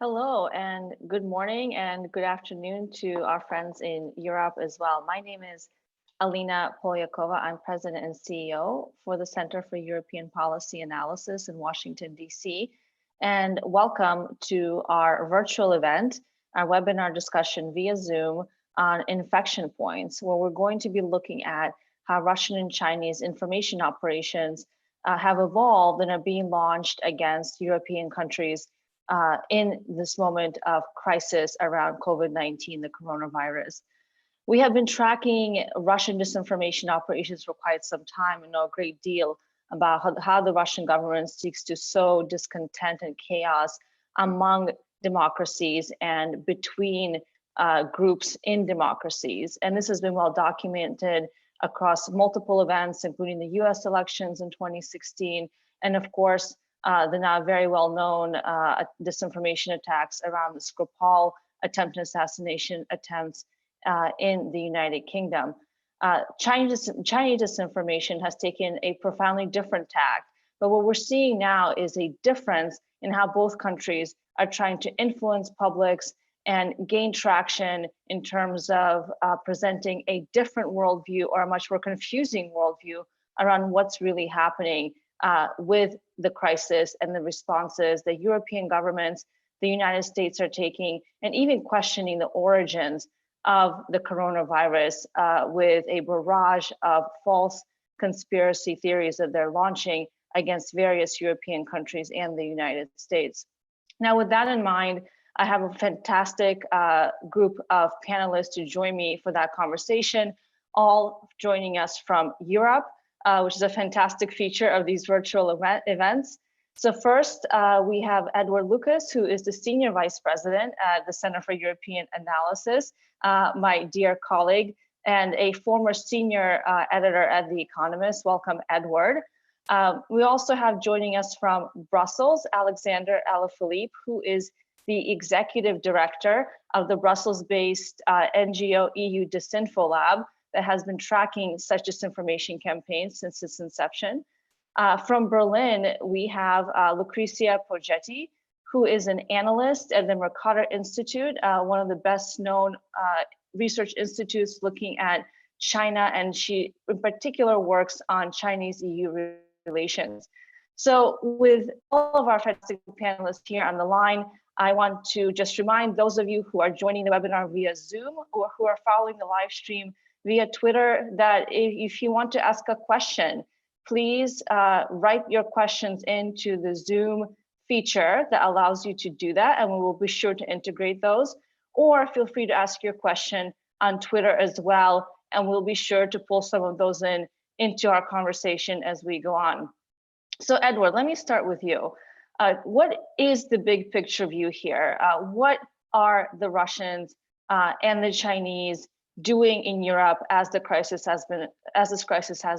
Hello and good morning and good afternoon to our friends in Europe as well. My name is Alina Polyakova. I'm President and CEO for the Center for European Policy Analysis in Washington, D.C. And welcome to our virtual event, our webinar discussion via Zoom on infection points, where we're going to be looking at how Russian and Chinese information operations have evolved and are being launched against European countries in this moment of crisis around COVID-19, the coronavirus. We have been tracking Russian disinformation operations for quite some time and know a great deal about how the Russian government seeks to sow discontent and chaos among democracies and between groups in democracies. And this has been well documented across multiple events, including the US elections in 2016, and of course, the now very well-known disinformation attacks around the Skripal attempted assassination attempts in the United Kingdom. Chinese disinformation has taken a profoundly different tack, but what we're seeing now is a difference in how both countries are trying to influence publics and gain traction in terms of presenting a different worldview or a much more confusing worldview around what's really happening with the crisis and the responses that European governments, the United States are taking, and even questioning the origins of the coronavirus with a barrage of false conspiracy theories that they're launching against various European countries and the United States. Now, with that in mind, I have a fantastic group of panelists to join me for that conversation, all joining us from Europe. Which is a fantastic feature of these virtual events. So first, we have Edward Lucas, who is the Senior Vice President at the Center for European Analysis, my dear colleague, and a former senior editor at The Economist. Welcome, Edward. We also have joining us from Brussels, Alexandre Alaphilippe, who is the Executive Director of the Brussels-based NGO EU DisinfoLab, that has been tracking such disinformation campaigns since its inception. From Berlin, we have Lucrezia Poggetti, who is an analyst at the Mercator Institute, one of the best known research institutes looking at China, and she in particular works on Chinese-EU relations. So with all of our fantastic panelists here on the line, I want to just remind those of you who are joining the webinar via Zoom or who are following the live stream via Twitter that if you want to ask a question, please write your questions into the Zoom feature that allows you to do that, and we will be sure to integrate those. Or feel free to ask your question on Twitter as well, and we'll be sure to pull some of those into our conversation as we go on. So Edward, let me start with you. What is the big picture view here? What are the Russians and the Chinese doing in Europe as this crisis has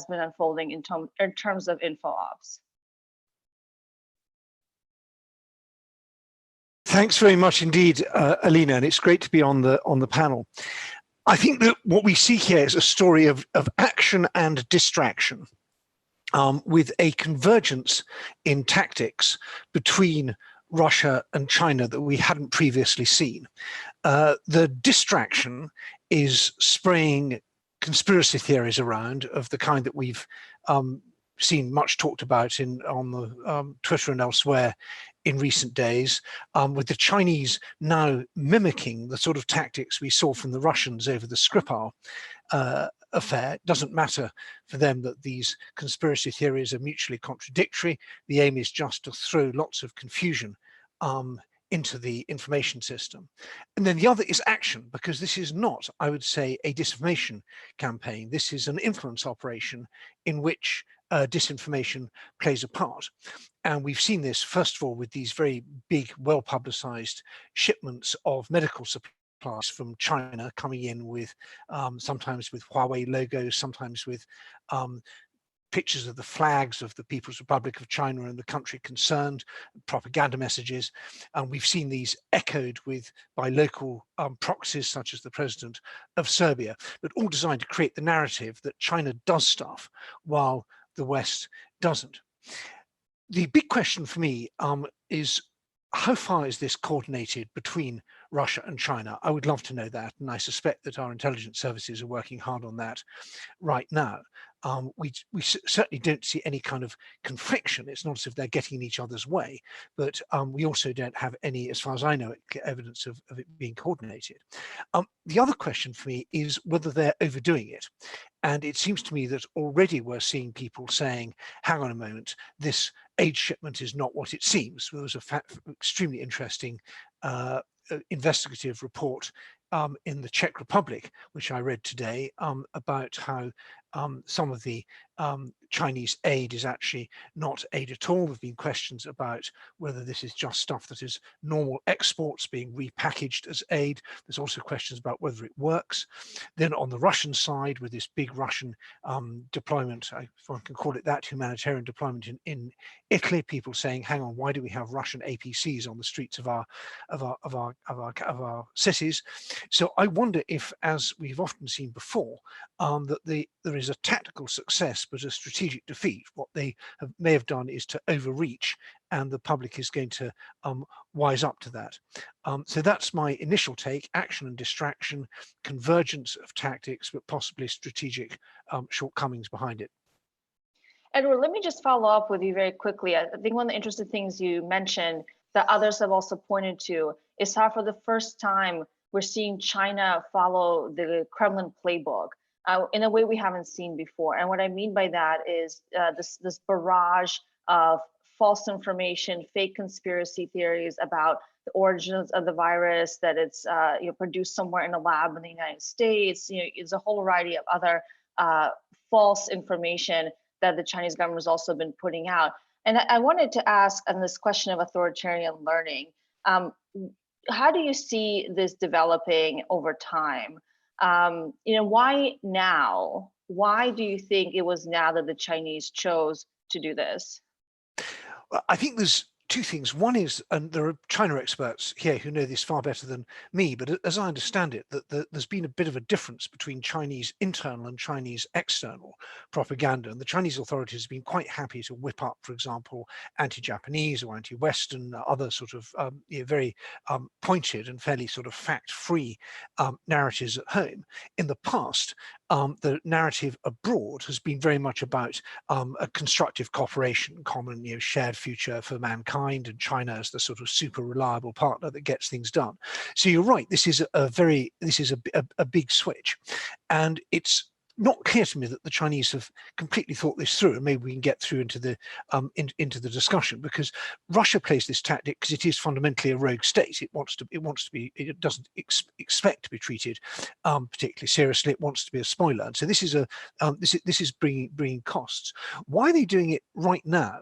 been unfolding in terms of info ops? Thanks very much indeed, Alina, and it's great to be on the panel. I think that what we see here is a story of action and distraction, with a convergence in tactics between Russia and China that we hadn't previously seen. The distraction is spraying conspiracy theories around of the kind that we've seen much talked about on the Twitter and elsewhere in recent days, with the Chinese now mimicking the sort of tactics we saw from the Russians over the Skripal affair. It doesn't matter for them that these conspiracy theories are mutually contradictory. The aim is just to throw lots of confusion into the information system. And then the other is action, because this is not, I would say, a disinformation campaign. This is an influence operation in which disinformation plays a part. And we've seen this, first of all, with these very big, well-publicized shipments of medical supplies from China coming in with sometimes with Huawei logos, sometimes with pictures of the flags of the People's Republic of China and the country concerned, propaganda messages. And we've seen these echoed by local proxies such as the president of Serbia, but all designed to create the narrative that China does stuff while the West doesn't. The big question for me is how far is this coordinated between Russia and China? I would love to know that, and I suspect that our intelligence services are working hard on that right now. We certainly don't see any kind of confliction. It's not as if they're getting in each other's way, but we also don't have any, as far as I know, evidence of it being coordinated. The other question for me is whether they're overdoing it. And it seems to me that already we're seeing people saying, hang on a moment, this aid shipment is not what it seems. There was a extremely interesting investigative report in the Czech Republic, which I read today, about how some of the Chinese aid is actually not aid at all. There have been questions about whether this is just stuff that is normal exports being repackaged as aid. There's also questions about whether it works. Then on the Russian side, with this big Russian deployment, if one can call it that, humanitarian deployment in Italy, people saying, hang on, why do we have Russian APCs on the streets of our cities? So I wonder if, as we've often seen before, that there is a tactical success but a strategic defeat. What they may have done is to overreach, and the public is going to wise up to that. So that's my initial take: action and distraction, convergence of tactics, but possibly strategic shortcomings behind it. Edward, let me just follow up with you very quickly. I think one of the interesting things you mentioned that others have also pointed to is how for the first time we're seeing China follow the Kremlin playbook in a way we haven't seen before. And what I mean by that is this barrage of false information, fake conspiracy theories about the origins of the virus, that it's produced somewhere in a lab in the United States. It's a whole variety of other false information that the Chinese government has also been putting out. And I wanted to ask on this question of authoritarian learning, how do you see this developing over time? Why now? Why do you think it was now that the Chinese chose to do this? I think there's two things. One is, and there are China experts here who know this far better than me, but as I understand it, that there's been a bit of a difference between Chinese internal and Chinese external propaganda. And the Chinese authorities have been quite happy to whip up, for example, anti-Japanese or anti-Western, other sort of very pointed and fairly sort of fact-free narratives at home. In the past, the narrative abroad has been very much about a constructive cooperation, common, shared future for mankind, and China as the sort of super reliable partner that gets things done. So you're right. This is a big switch, and it's not clear to me that the Chinese have completely thought this through, and maybe we can get through into the discussion, because Russia plays this tactic because it is fundamentally a rogue state. It doesn't expect to be treated particularly seriously. It wants to be a spoiler, and so this is bringing costs. Why are they doing it right now?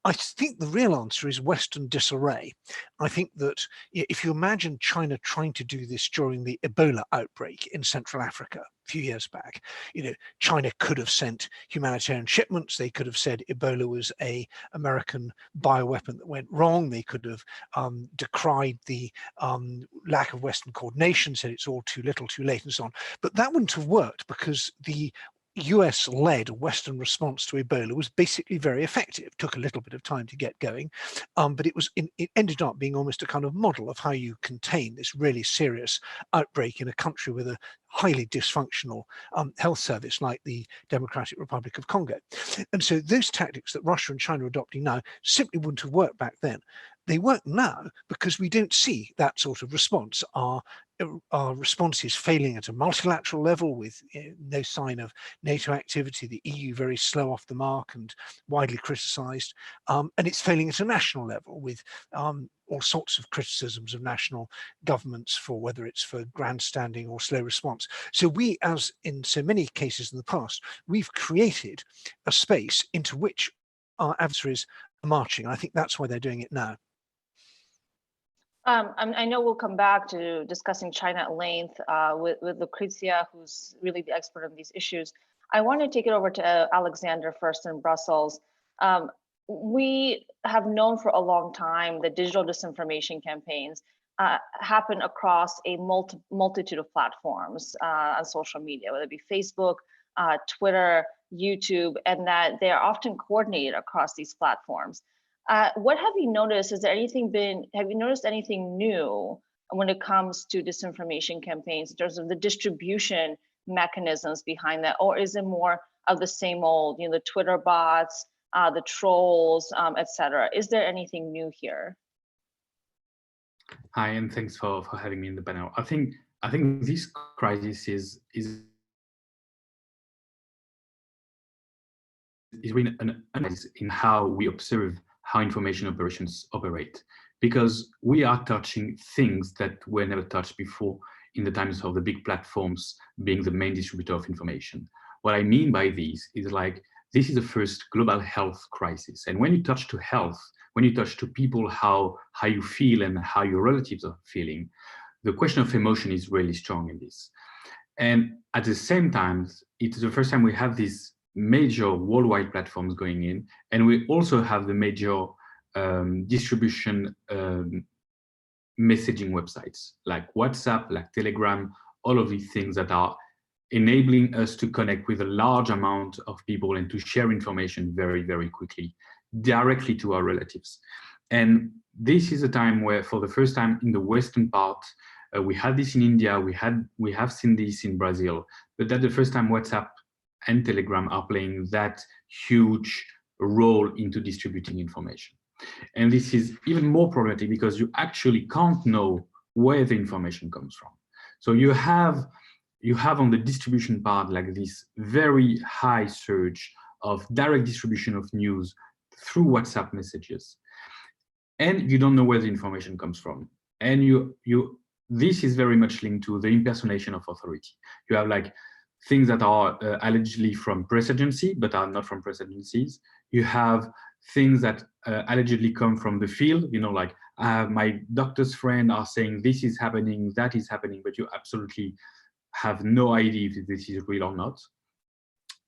I think the real answer is Western disarray. I think that if you imagine China trying to do this during the Ebola outbreak in Central Africa a few years back, China could have sent humanitarian shipments. They could have said Ebola was an American bioweapon that went wrong. They could have decried the lack of Western coordination, said it's all too little, too late, and so on. But that wouldn't have worked, because the US-led Western response to Ebola was basically very effective. It took a little bit of time to get going, but it ended up being almost a kind of model of how you contain this really serious outbreak in a country with a highly dysfunctional health service like the Democratic Republic of Congo. And so those tactics that Russia and China are adopting now simply wouldn't have worked back then. They work now because we don't see that sort of response. Our response is failing at a multilateral level, with no sign of NATO activity, the EU very slow off the mark and widely criticised, and it's failing at a national level, with all sorts of criticisms of national governments for whether it's for grandstanding or slow response. So we, as in so many cases in the past, we've created a space into which our adversaries are marching. I think that's why they're doing it now. I know we'll come back to discussing China at length with Lucrezia, who's really the expert on these issues. I want to take it over to Alexander first in Brussels. We have known for a long time that digital disinformation campaigns happen across a multitude of platforms on social media, whether it be Facebook, Twitter, YouTube, and that they are often coordinated across these platforms. What have you noticed? Have you noticed anything new when it comes to disinformation campaigns in terms of the distribution mechanisms behind that? Or is it more of the same old, the Twitter bots, the trolls, etc.? Is there anything new here? Hi, and thanks for having me in the panel. I think this crisis is really an analysis in how we observe how information operations operate, because we are touching things that were never touched before in the times of the big platforms being the main distributor of information. What I mean by this is this is the first global health crisis. And when you touch to health, when you touch to people, how you feel and how your relatives are feeling, the question of emotion is really strong in this. And at the same time, it's the first time we have these major worldwide platforms going in, and we also have the major distribution messaging websites like WhatsApp, like Telegram, all of these things that are enabling us to connect with a large amount of people and to share information very, very quickly, directly to our relatives. And this is a time where, for the first time in the Western part, we had this in India, we have seen this in Brazil, but that's the first time WhatsApp and Telegram are playing that huge role into distributing information. And this is even more problematic because you actually can't know where the information comes from. So you have on the distribution part like this very high surge of direct distribution of news through WhatsApp messages, and you don't know where the information comes from. And this is very much linked to the impersonation of authority. You have things that are allegedly from press agency, but are not from press agencies. You have things that allegedly come from the field, my doctor's friend are saying this is happening, that is happening, but you absolutely have no idea if this is real or not.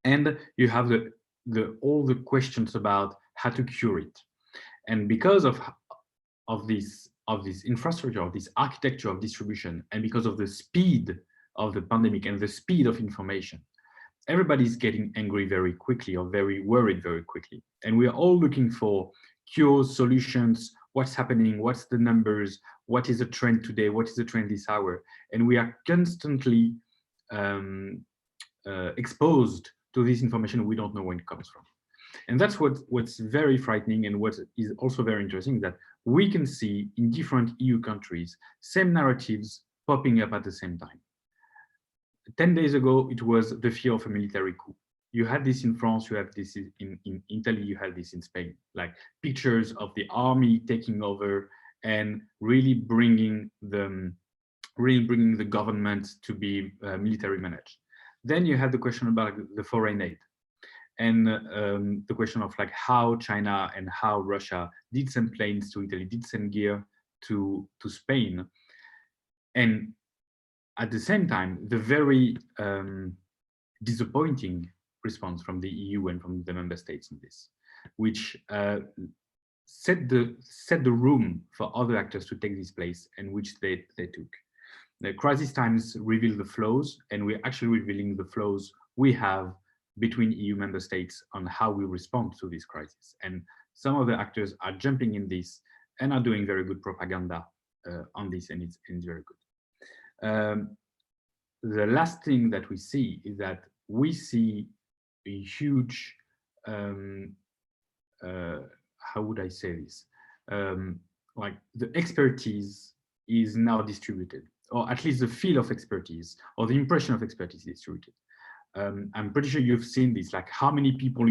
And you have all the questions about how to cure it. And because of this infrastructure, of this architecture of distribution, and because of the speed of the pandemic and the speed of information, everybody's getting angry very quickly or very worried very quickly. And we are all looking for cures, solutions, what's happening, what's the numbers, what is the trend today, what is the trend this hour. And we are constantly exposed to this information we don't know where it comes from. And that's what's very frightening, and what is also very interesting, that we can see in different EU countries, same narratives popping up at the same time. 10 days ago, it was the fear of a military coup. You had this in France, you have this in Italy, you had this in Spain, pictures of the army taking over and really bringing the government to be military managed. Then you had the question about the foreign aid, and the question of how China and how Russia did send planes to Italy, did send gear to Spain. And at the same time, the very disappointing response from the EU and from the member states on this, which set the room for other actors to take this place, and which they took. The crisis times reveal the flaws, and we're actually revealing the flaws we have between EU member states on how we respond to this crisis. And some of the actors are jumping in this and are doing very good propaganda on this, and it's very good. The last thing that we see is that we see a huge, how would I say this? The expertise is now distributed, or at least the field of expertise or the impression of expertise is distributed. I'm pretty sure you've seen this, how many people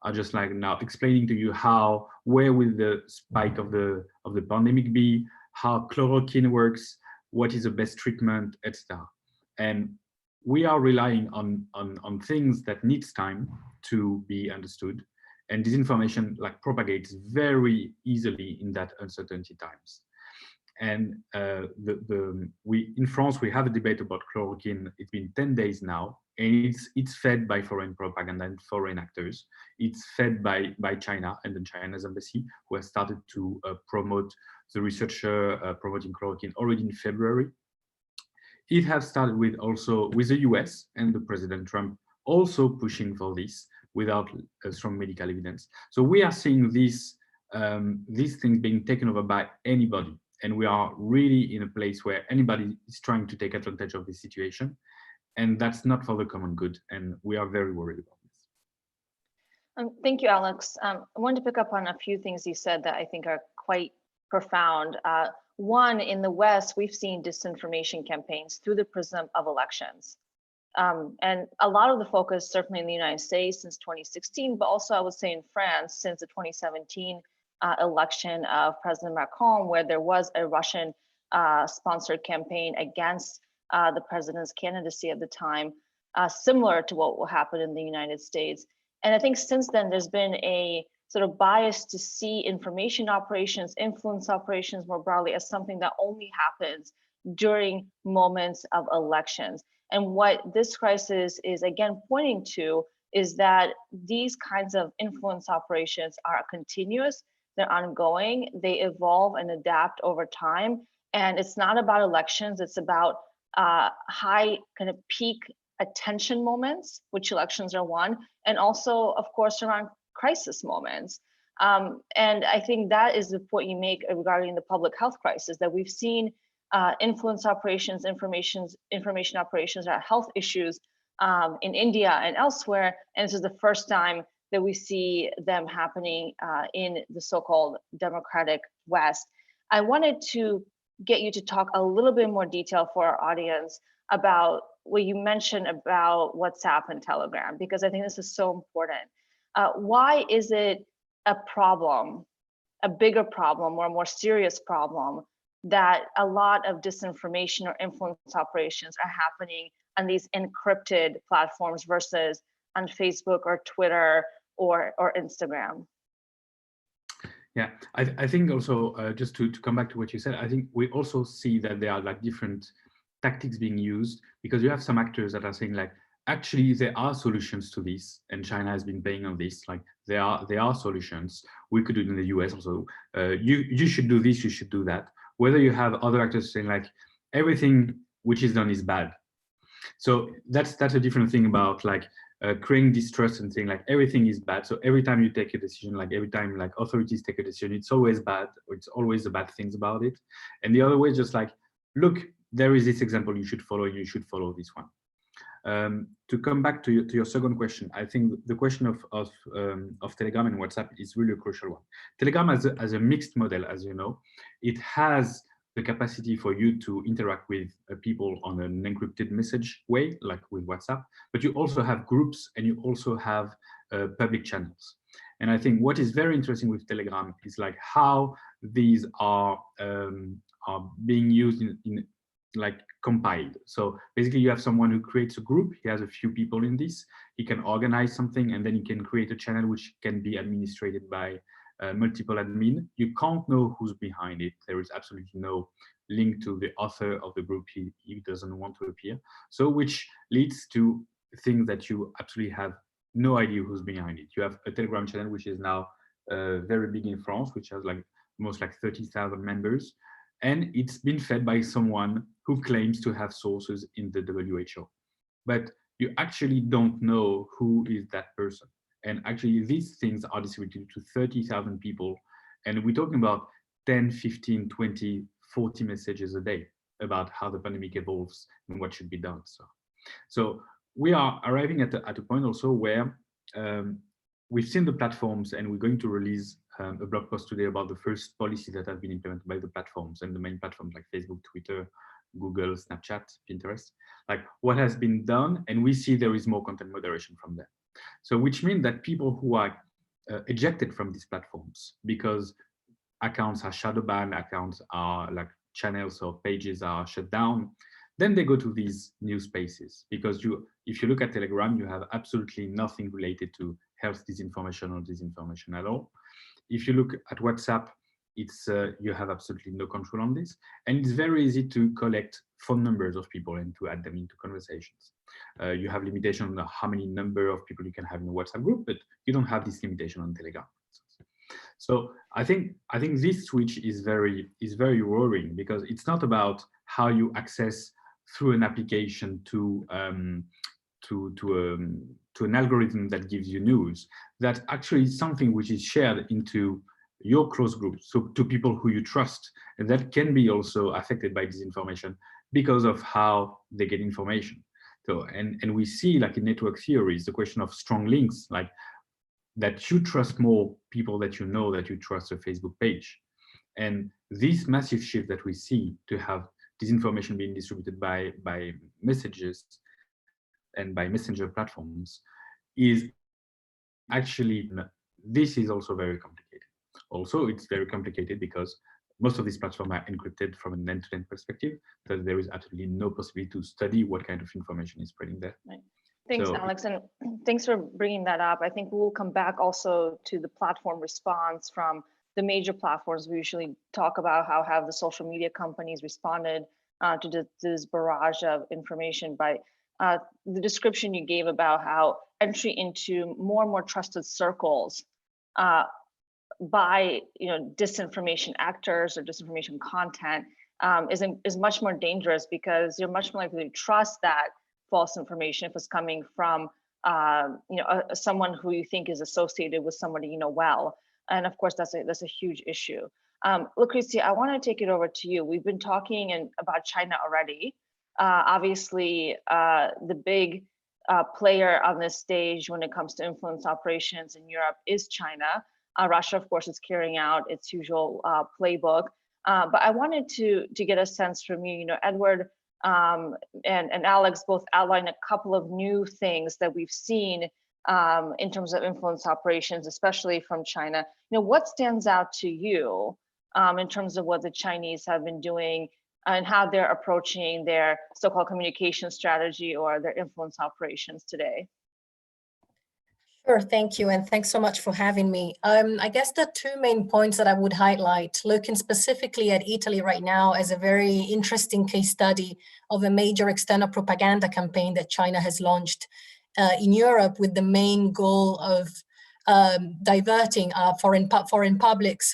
are just now explaining to you where will the spike of the pandemic be, how chloroquine works, what is the best treatment, etc. And we are relying on things that needs time to be understood, and disinformation propagates very easily in that uncertainty times. And in France, we have a debate about chloroquine. It's been 10 days now, and it's fed by foreign propaganda and foreign actors. It's fed by China and the China's embassy, who has started to promote the researcher promoting chloroquine already in February. It has started with the US and the President Trump also pushing for this without strong medical evidence. So we are seeing this these things being taken over by anybody. And we are really in a place where anybody is trying to take advantage of this situation. And that's not for the common good. And we are very worried about this. Thank you, Alex. I wanted to pick up on a few things you said that I think are quite profound. One, in the West, we've seen disinformation campaigns through the prism of elections. And a lot of the focus, certainly in the United States since 2016, but also I would say in France since the 2017 election of President Macron, where there was a Russian sponsored campaign against the president's candidacy at the time, similar to what happened in the United States. And I think since then, there's been a sort of bias to see information operations, influence operations more broadly as something that only happens during moments of elections. And what this crisis is again pointing to is that these kinds of influence operations are continuous, they're ongoing, they evolve and adapt over time. And it's not about elections, it's about high kind of peak attention moments, which elections are one, and also, of course, around crisis moments. And I think that is the point you make regarding the public health crisis, that we've seen influence operations, information operations around health issues in India and elsewhere. And this is the first time that we see them happening in the so-called democratic West. I wanted to get you to talk a little bit more detail for our audience about what you mentioned about WhatsApp and Telegram, because I think this is so important. Why is it a problem, a bigger problem or a more serious problem, that a lot of disinformation or influence operations are happening on these encrypted platforms versus on Facebook or Twitter or Instagram? Yeah, I think also, just to come back to what you said, I think we also see that there are like different tactics being used, because you have some actors that are saying like, actually there are solutions to this, and China has been paying on this, like there are solutions. We could do it in the US also. You should do this, you should do that. Whether you have other actors saying like, everything which is done is bad. So that's a different thing about like creating distrust and saying like everything is bad. So every time you take a decision, like every time like authorities take a decision, it's always bad, or it's always the bad things about it. And the other way is just like, look, there is this example you should follow, and you should follow this one. To come back to your second question, I think the question of Telegram and WhatsApp is really a crucial one. Telegram has a mixed model, as you know. It has the capacity for you to interact with people on an encrypted message way, like with WhatsApp, but you also have groups and you also have public channels. And I think what is very interesting with Telegram is like how these are being used in like compiled. So basically you have someone who creates a group, he has a few people in this, he can organize something, and then he can create a channel which can be administrated by multiple admin. You can't know who's behind it. There is absolutely no link to the author of the group. He doesn't want to appear. So which leads to things that you absolutely have no idea who's behind it. You have a Telegram channel, which is now very big in France, which has like almost like 30,000 members. And it's been fed by someone who claims to have sources in the WHO. But you actually don't know who is that person. And actually these things are distributed to 30,000 people. And we're talking about 10, 15, 20, 40 messages a day about how the pandemic evolves and what should be done. So we are arriving at a point also where we've seen the platforms, and we're going to release a blog post today about the first policy that have been implemented by the platforms and the main platforms like Facebook, Twitter, Google, Snapchat, Pinterest, like what has been done. And we see there is more content moderation from there. So which means that people who are ejected from these platforms because accounts are shadow banned, accounts are like channels or pages are shut down, then they go to these new spaces, because if you look at Telegram, you have absolutely nothing related to health disinformation or disinformation at all. If you look at WhatsApp, it's you have absolutely no control on this, and it's very easy to collect phone numbers of people and to add them into conversations. You have limitation on how many number of people you can have in a WhatsApp group, but you don't have this limitation on Telegram. So I think this switch is very worrying, because it's not about how you access through an application to an algorithm that gives you news. That actually is something which is shared into your close group, so to people who you trust, and that can be also affected by disinformation because of how they get information. So, and we see, like in network theories, the question of strong links, like that you trust more people that you know that you trust a Facebook page. And this massive shift that we see to have disinformation being distributed by messages and by messenger platforms is actually, this is also very complicated. Also, it's very complicated because most of these platforms are encrypted from an end-to-end perspective, so there is absolutely no possibility to study what kind of information is spreading there. Right. Thanks, Alex, and thanks for bringing that up. I think we'll come back also to the platform response from the major platforms. We usually talk about how have the social media companies responded to this barrage of information. By the description you gave about how entry into more and more trusted circles by disinformation actors or disinformation content is much more dangerous, because you're much more likely to trust that false information if it's coming from someone who you think is associated with somebody you know well. And of course, that's a huge issue. Lucrezia, I want to take it over to you. We've been talking about China already. Obviously, the big player on this stage when it comes to influence operations in Europe is China. Russia, of course, is carrying out its usual playbook. But I wanted to get a sense from you. Edward and Alex both outlined a couple of new things that we've seen in terms of influence operations, especially from China. What stands out to you in terms of what the Chinese have been doing and how they're approaching their so-called communication strategy or their influence operations today? Sure, thank you, and thanks so much for having me. I guess the two main points that I would highlight, looking specifically at Italy right now as a very interesting case study of a major external propaganda campaign that China has launched in Europe, with the main goal of diverting foreign public's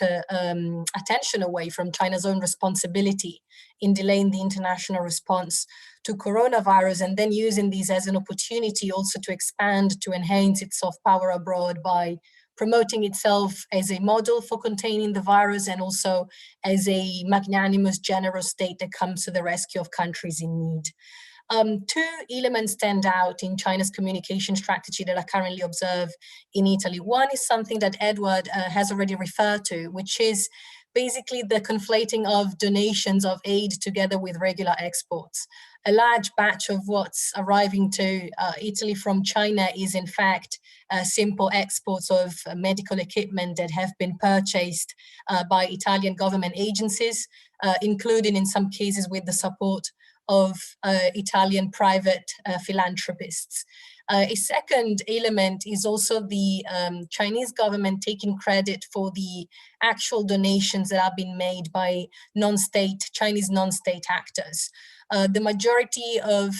attention away from China's own responsibility in delaying the international response to coronavirus, and then using these as an opportunity also to expand, to enhance its soft power abroad by promoting itself as a model for containing the virus and also as a magnanimous, generous state that comes to the rescue of countries in need. Two elements stand out in China's communication strategy that I currently observe in Italy. One is something that Edward has already referred to, which is basically the conflating of donations of aid together with regular exports. A large batch of what's arriving to Italy from China is in fact simple exports of medical equipment that have been purchased by Italian government agencies, including in some cases with the support of Italian private philanthropists. A second element is also the Chinese government taking credit for the actual donations that have been made by Chinese non-state actors. The majority of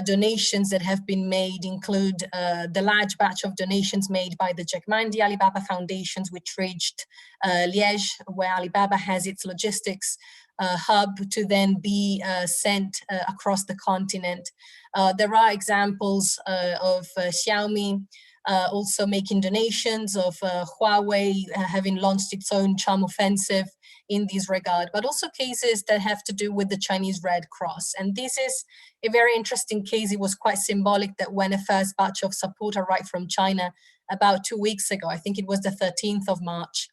donations that have been made include the large batch of donations made by the Jack Ma and the Alibaba foundations, which reached Liège, where Alibaba has its logistics hub, to then be sent across the continent. There are examples of Xiaomi also making donations, of Huawei having launched its own charm offensive in this regard, but also cases that have to do with the Chinese Red Cross. And this is a very interesting case. It was quite symbolic that when a first batch of support arrived from China about 2 weeks ago, I think it was the 13th of March,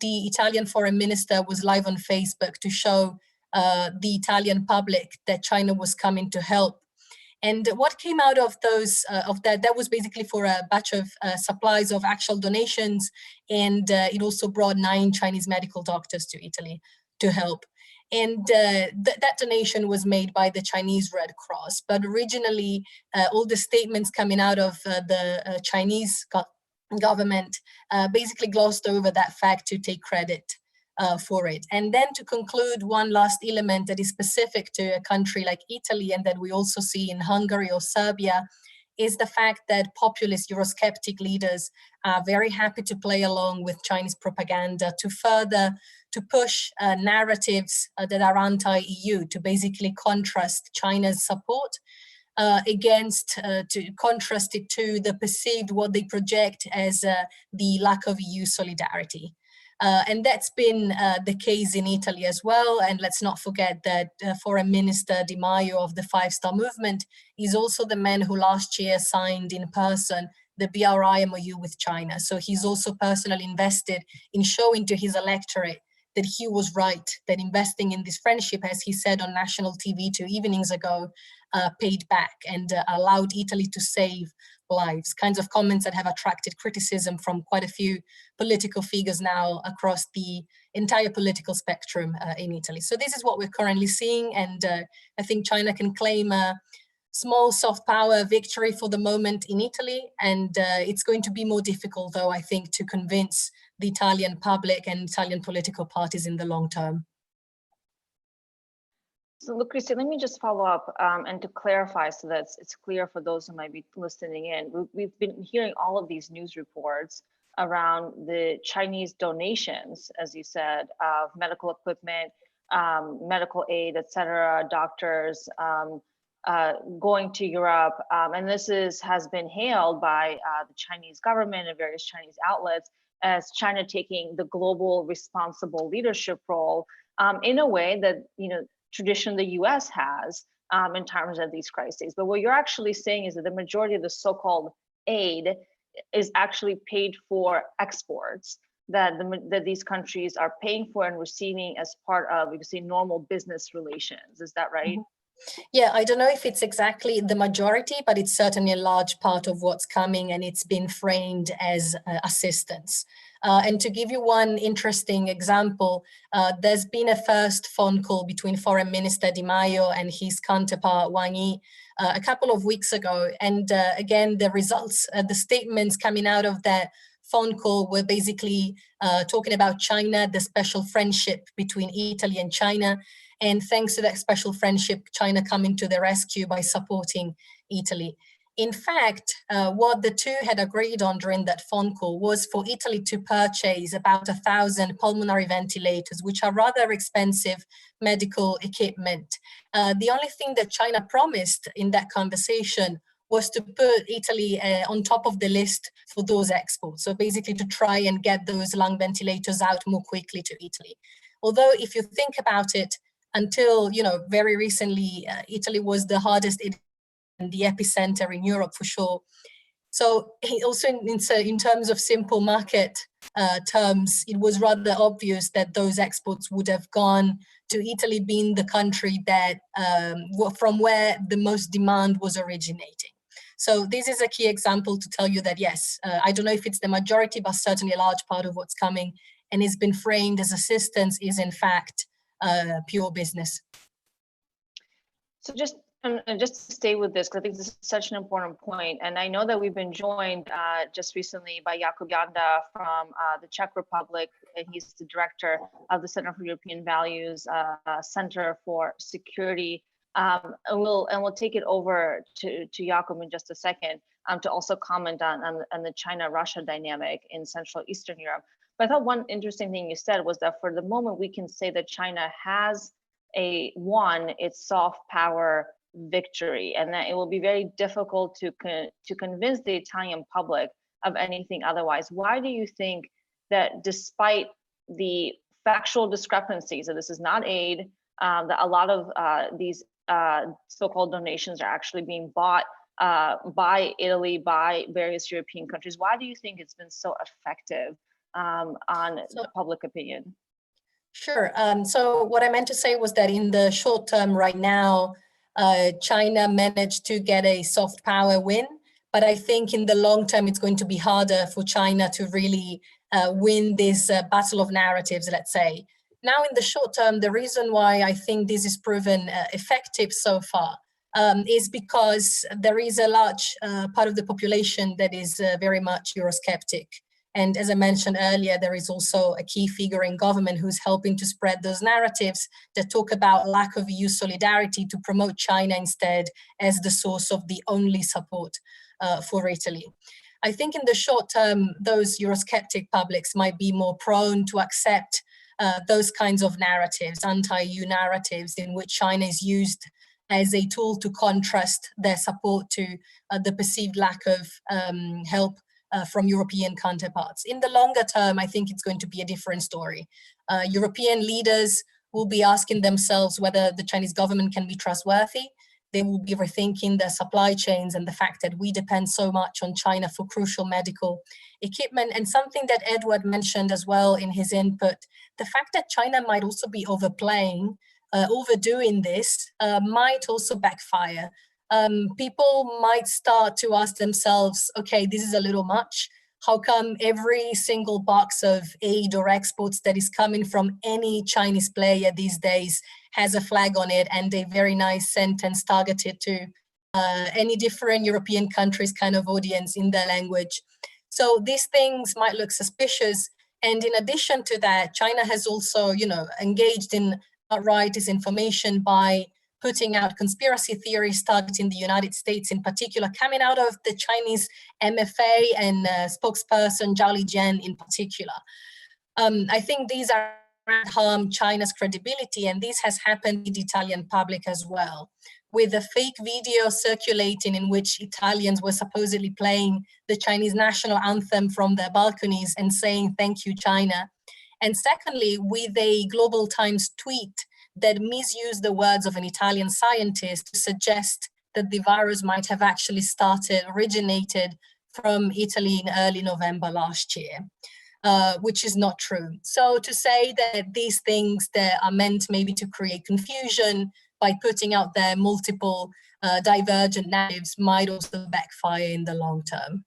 the Italian foreign minister was live on Facebook to show the Italian public that China was coming to help. And what came out of that was basically for a batch of supplies of actual donations, and it also brought 9 Chinese medical doctors to Italy to help. And that donation was made by the Chinese Red Cross. But originally, all the statements coming out of the Chinese government basically glossed over that fact to take credit for it. And then to conclude, one last element that is specific to a country like Italy and that we also see in Hungary or Serbia is the fact that populist Eurosceptic leaders are very happy to play along with Chinese propaganda to push narratives that are anti-EU, to basically contrast China's support to contrast it to the perceived, what they project as the lack of EU solidarity. And that's been the case in Italy as well. And let's not forget that Foreign Minister Di Maio of the Five Star Movement is also the man who last year signed in person the BRI MOU with China. So he's also personally invested in showing to his electorate that he was right, that investing in this friendship, as he said on national TV 2 evenings ago, paid back and allowed Italy to save lives. Kinds of comments that have attracted criticism from quite a few political figures now across the entire political spectrum in Italy. So this is what we're currently seeing, and I think China can claim a small soft power victory for the moment in Italy, and it's going to be more difficult, though, I think, to convince the Italian public and Italian political parties in the long term. So Lucrezia, let me just follow up and to clarify so that it's clear for those who might be listening in. We've been hearing all of these news reports around the Chinese donations, as you said, of medical equipment, medical aid, etc., doctors going to Europe. And this has been hailed by the Chinese government and various Chinese outlets as China taking the global responsible leadership role in a way that, tradition the US has in terms of these crises. But what you're actually saying is that the majority of the so-called aid is actually paid for exports that these countries are paying for and receiving as part of, you could say, normal business relations. Is that right? Yeah, I don't know if it's exactly the majority, but it's certainly a large part of what's coming, and it's been framed as assistance. And to give you one interesting example, there's been a first phone call between Foreign Minister Di Maio and his counterpart Wang Yi a couple of weeks ago. And again, the results, the statements coming out of that phone call were basically talking about China, the special friendship between Italy and China. And thanks to that special friendship, China coming to the rescue by supporting Italy. In fact, what the two had agreed on during that phone call was for Italy to purchase about 1,000 pulmonary ventilators, which are rather expensive medical equipment. The only thing that China promised in that conversation was to put Italy on top of the list for those exports. So basically to try and get those lung ventilators out more quickly to Italy. Although if you think about it, until very recently, Italy was the hardest and the epicenter in Europe for sure. So also in terms of simple market terms, it was rather obvious that those exports would have gone to Italy, being the country that from where the most demand was originating. So this is a key example to tell you that, yes, I don't know if it's the majority, but certainly a large part of what's coming and has been framed as assistance is in fact pure business. So just to stay with this, because I think this is such an important point, and I know that we've been joined just recently by Jakub Janda from the Czech Republic, and he's the director of the Center for European Values Center for Security. And we'll take it over to Jakub in just a second to also comment on the China-Russia dynamic in Central Eastern Europe. But I thought one interesting thing you said was that for the moment we can say that China has won its soft power victory, and that it will be very difficult to convince the Italian public of anything otherwise. Why do you think that despite the factual discrepancies, that this is not aid, that a lot of these so-called donations are actually being bought by Italy, by various European countries, why do you think it's been so effective on public opinion? Sure. So what I meant to say was that in the short term right now, China managed to get a soft power win, but I think in the long term, it's going to be harder for China to really win this battle of narratives, let's say. Now, in the short term, the reason why I think this is proven effective so far is because there is a large part of the population that is very much Eurosceptic. And as I mentioned earlier, there is also a key figure in government who's helping to spread those narratives that talk about lack of EU solidarity to promote China instead as the source of the only support for Italy. I think in the short term, those Eurosceptic publics might be more prone to accept those kinds of narratives, anti-EU narratives in which China is used as a tool to contrast their support to the perceived lack of help from European counterparts. In the longer term, I think it's going to be a different story. European leaders will be asking themselves whether the Chinese government can be trustworthy. They will be rethinking their supply chains and the fact that we depend so much on China for crucial medical equipment. And something that Edward mentioned as well in his input, the fact that China might also be overdoing this might also backfire. People might start to ask themselves, okay, this is a little much. How come every single box of aid or exports that is coming from any Chinese player these days has a flag on it and a very nice sentence targeted to any different European countries kind of audience in their language? So these things might look suspicious. And in addition to that, China has also, engaged in outright disinformation by putting out conspiracy theories targeting the United States in particular, coming out of the Chinese MFA and spokesperson Zhao Lijian in particular. I think these are harm China's credibility, and this has happened in the Italian public as well, with a fake video circulating in which Italians were supposedly playing the Chinese national anthem from their balconies and saying, "Thank you, China." And secondly, with a Global Times tweet that misused the words of an Italian scientist to suggest that the virus might have actually originated from Italy in early November last year, which is not true. So to say that these things that are meant maybe to create confusion by putting out their multiple divergent narratives might also backfire in the long term.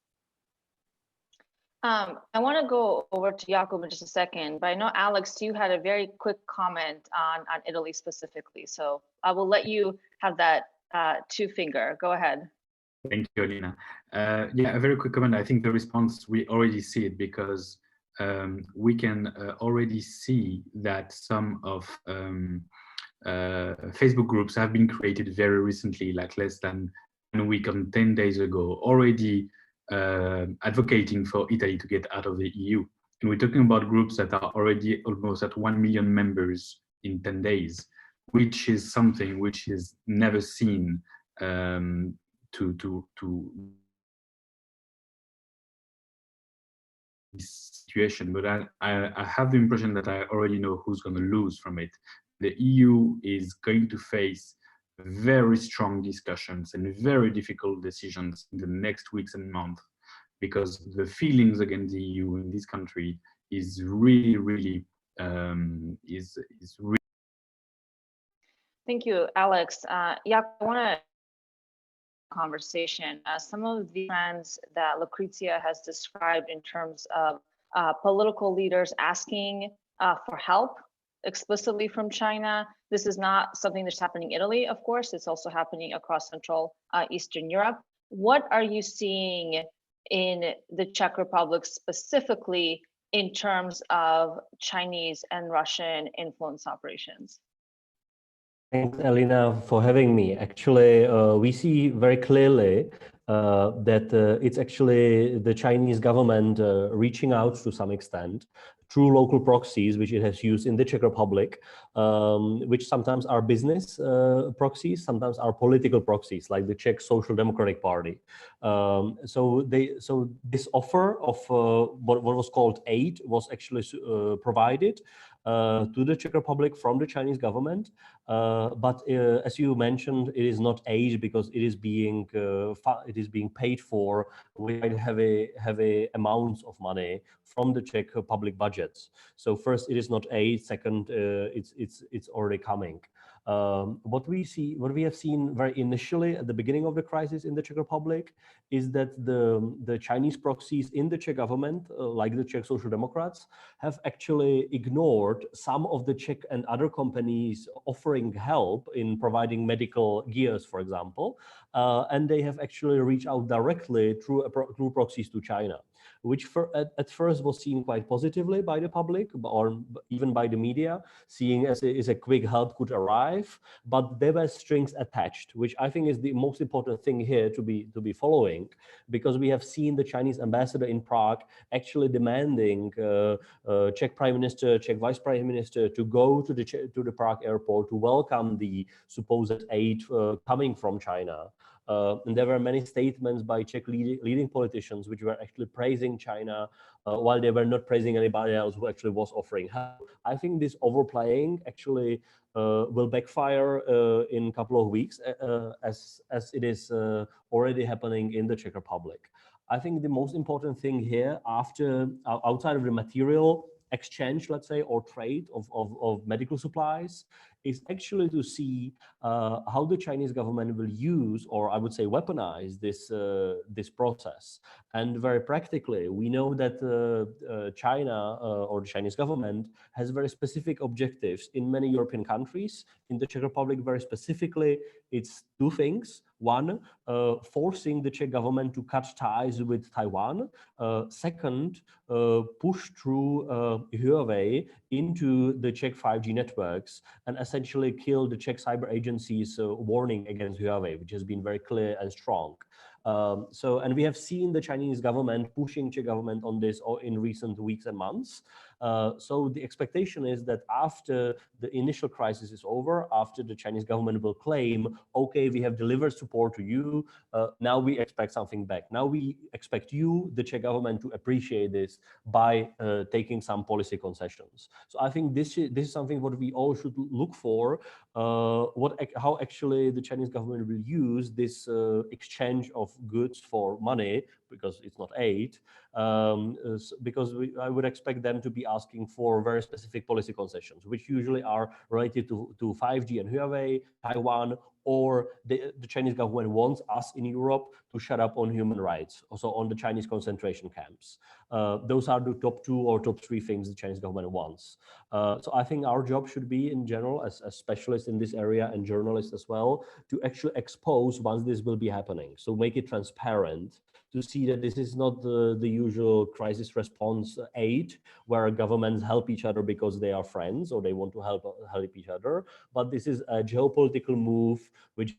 I want to go over to Jakub in just a second, but I know, Alex, you had a very quick comment on Italy specifically. So I will let you have that two-finger. Go ahead. Thank you, Alina. Yeah, a very quick comment. I think the response, we already see it because we can already see that some of Facebook groups have been created very recently, like less than a week and 10 days ago, already advocating for Italy to get out of the EU. And we're talking about groups that are already almost at 1 million members in 10 days, which is something which is never seen to this situation. But I have the impression that I already know who's going to lose from it. The EU is going to face very strong discussions and very difficult decisions in the next weeks and months, because the feelings against the EU in this country is really, really, really. Thank you, Alex. Yeah, I want to conversation. Some of the trends that Lucrezia has described in terms of political leaders asking for help explicitly from China. This is not something that's happening in Italy, of course. It's also happening across Central Eastern Europe. What are you seeing in the Czech Republic specifically in terms of Chinese and Russian influence operations? Thanks, Alina, for having me. Actually, we see very clearly that it's actually the Chinese government reaching out to some extent through local proxies, which it has used in the Czech Republic, which sometimes are business proxies, sometimes are political proxies, like the Czech Social Democratic Party. So this offer of what was called aid was actually provided to the Czech Republic from the Chinese government. But as you mentioned, it is not aid because it is being paid for with heavy amounts of money from the Czech public budgets. So first, it is not aid. Second, it's already coming. What we have seen very initially at the beginning of the crisis in the Czech Republic is that the Chinese proxies in the Czech government, like the Czech Social Democrats, have actually ignored some of the Czech and other companies offering help in providing medical gears, for example, and they have actually reached out directly through proxies to China, which at first was seen quite positively by the public or even by the media, seeing as a quick help could arrive, but there were strings attached, which I think is the most important thing here to be following, because we have seen the Chinese ambassador in Prague actually demanding Czech Prime Minister, Czech Vice Prime Minister to go to the Prague airport to welcome the supposed aid coming from China. And there were many statements by Czech leading politicians which were actually praising China while they were not praising anybody else who actually was offering help. I think this overplaying actually will backfire in a couple of weeks, as it is already happening in the Czech Republic. I think the most important thing here, outside of the material exchange, let's say, or trade of medical supplies, is actually to see how the Chinese government will use, or I would say weaponize, this process. And very practically, we know that China or the Chinese government has very specific objectives in many European countries. In the Czech Republic, very specifically, it's two things. One, forcing the Czech government to cut ties with Taiwan. Second, push through Huawei into the Czech 5G networks and essentially kill the Czech cyber agency's warning against Huawei, which has been very clear and strong. And we have seen the Chinese government pushing Czech government on this in recent weeks and months. So the expectation is that after the initial crisis is over, after the Chinese government will claim, okay, we have delivered support to you, now we expect something back. Now we expect you, the Czech government, to appreciate this by taking some policy concessions. So I think this is something what we all should look for, how actually the Chinese government will use this exchange of goods for money, because it's not aid, because I would expect them to be asking for very specific policy concessions, which usually are related to 5G and Huawei, Taiwan, or the Chinese government wants us in Europe to shut up on human rights, also on the Chinese concentration camps. Those are the top 2 or top 3 things the Chinese government wants. So I think our job should be, in general, as specialists in this area and journalists as well, to actually expose once this will be happening. So make it transparent, to see that this is not the usual crisis response aid where governments help each other because they are friends or they want to help each other, but this is a geopolitical move which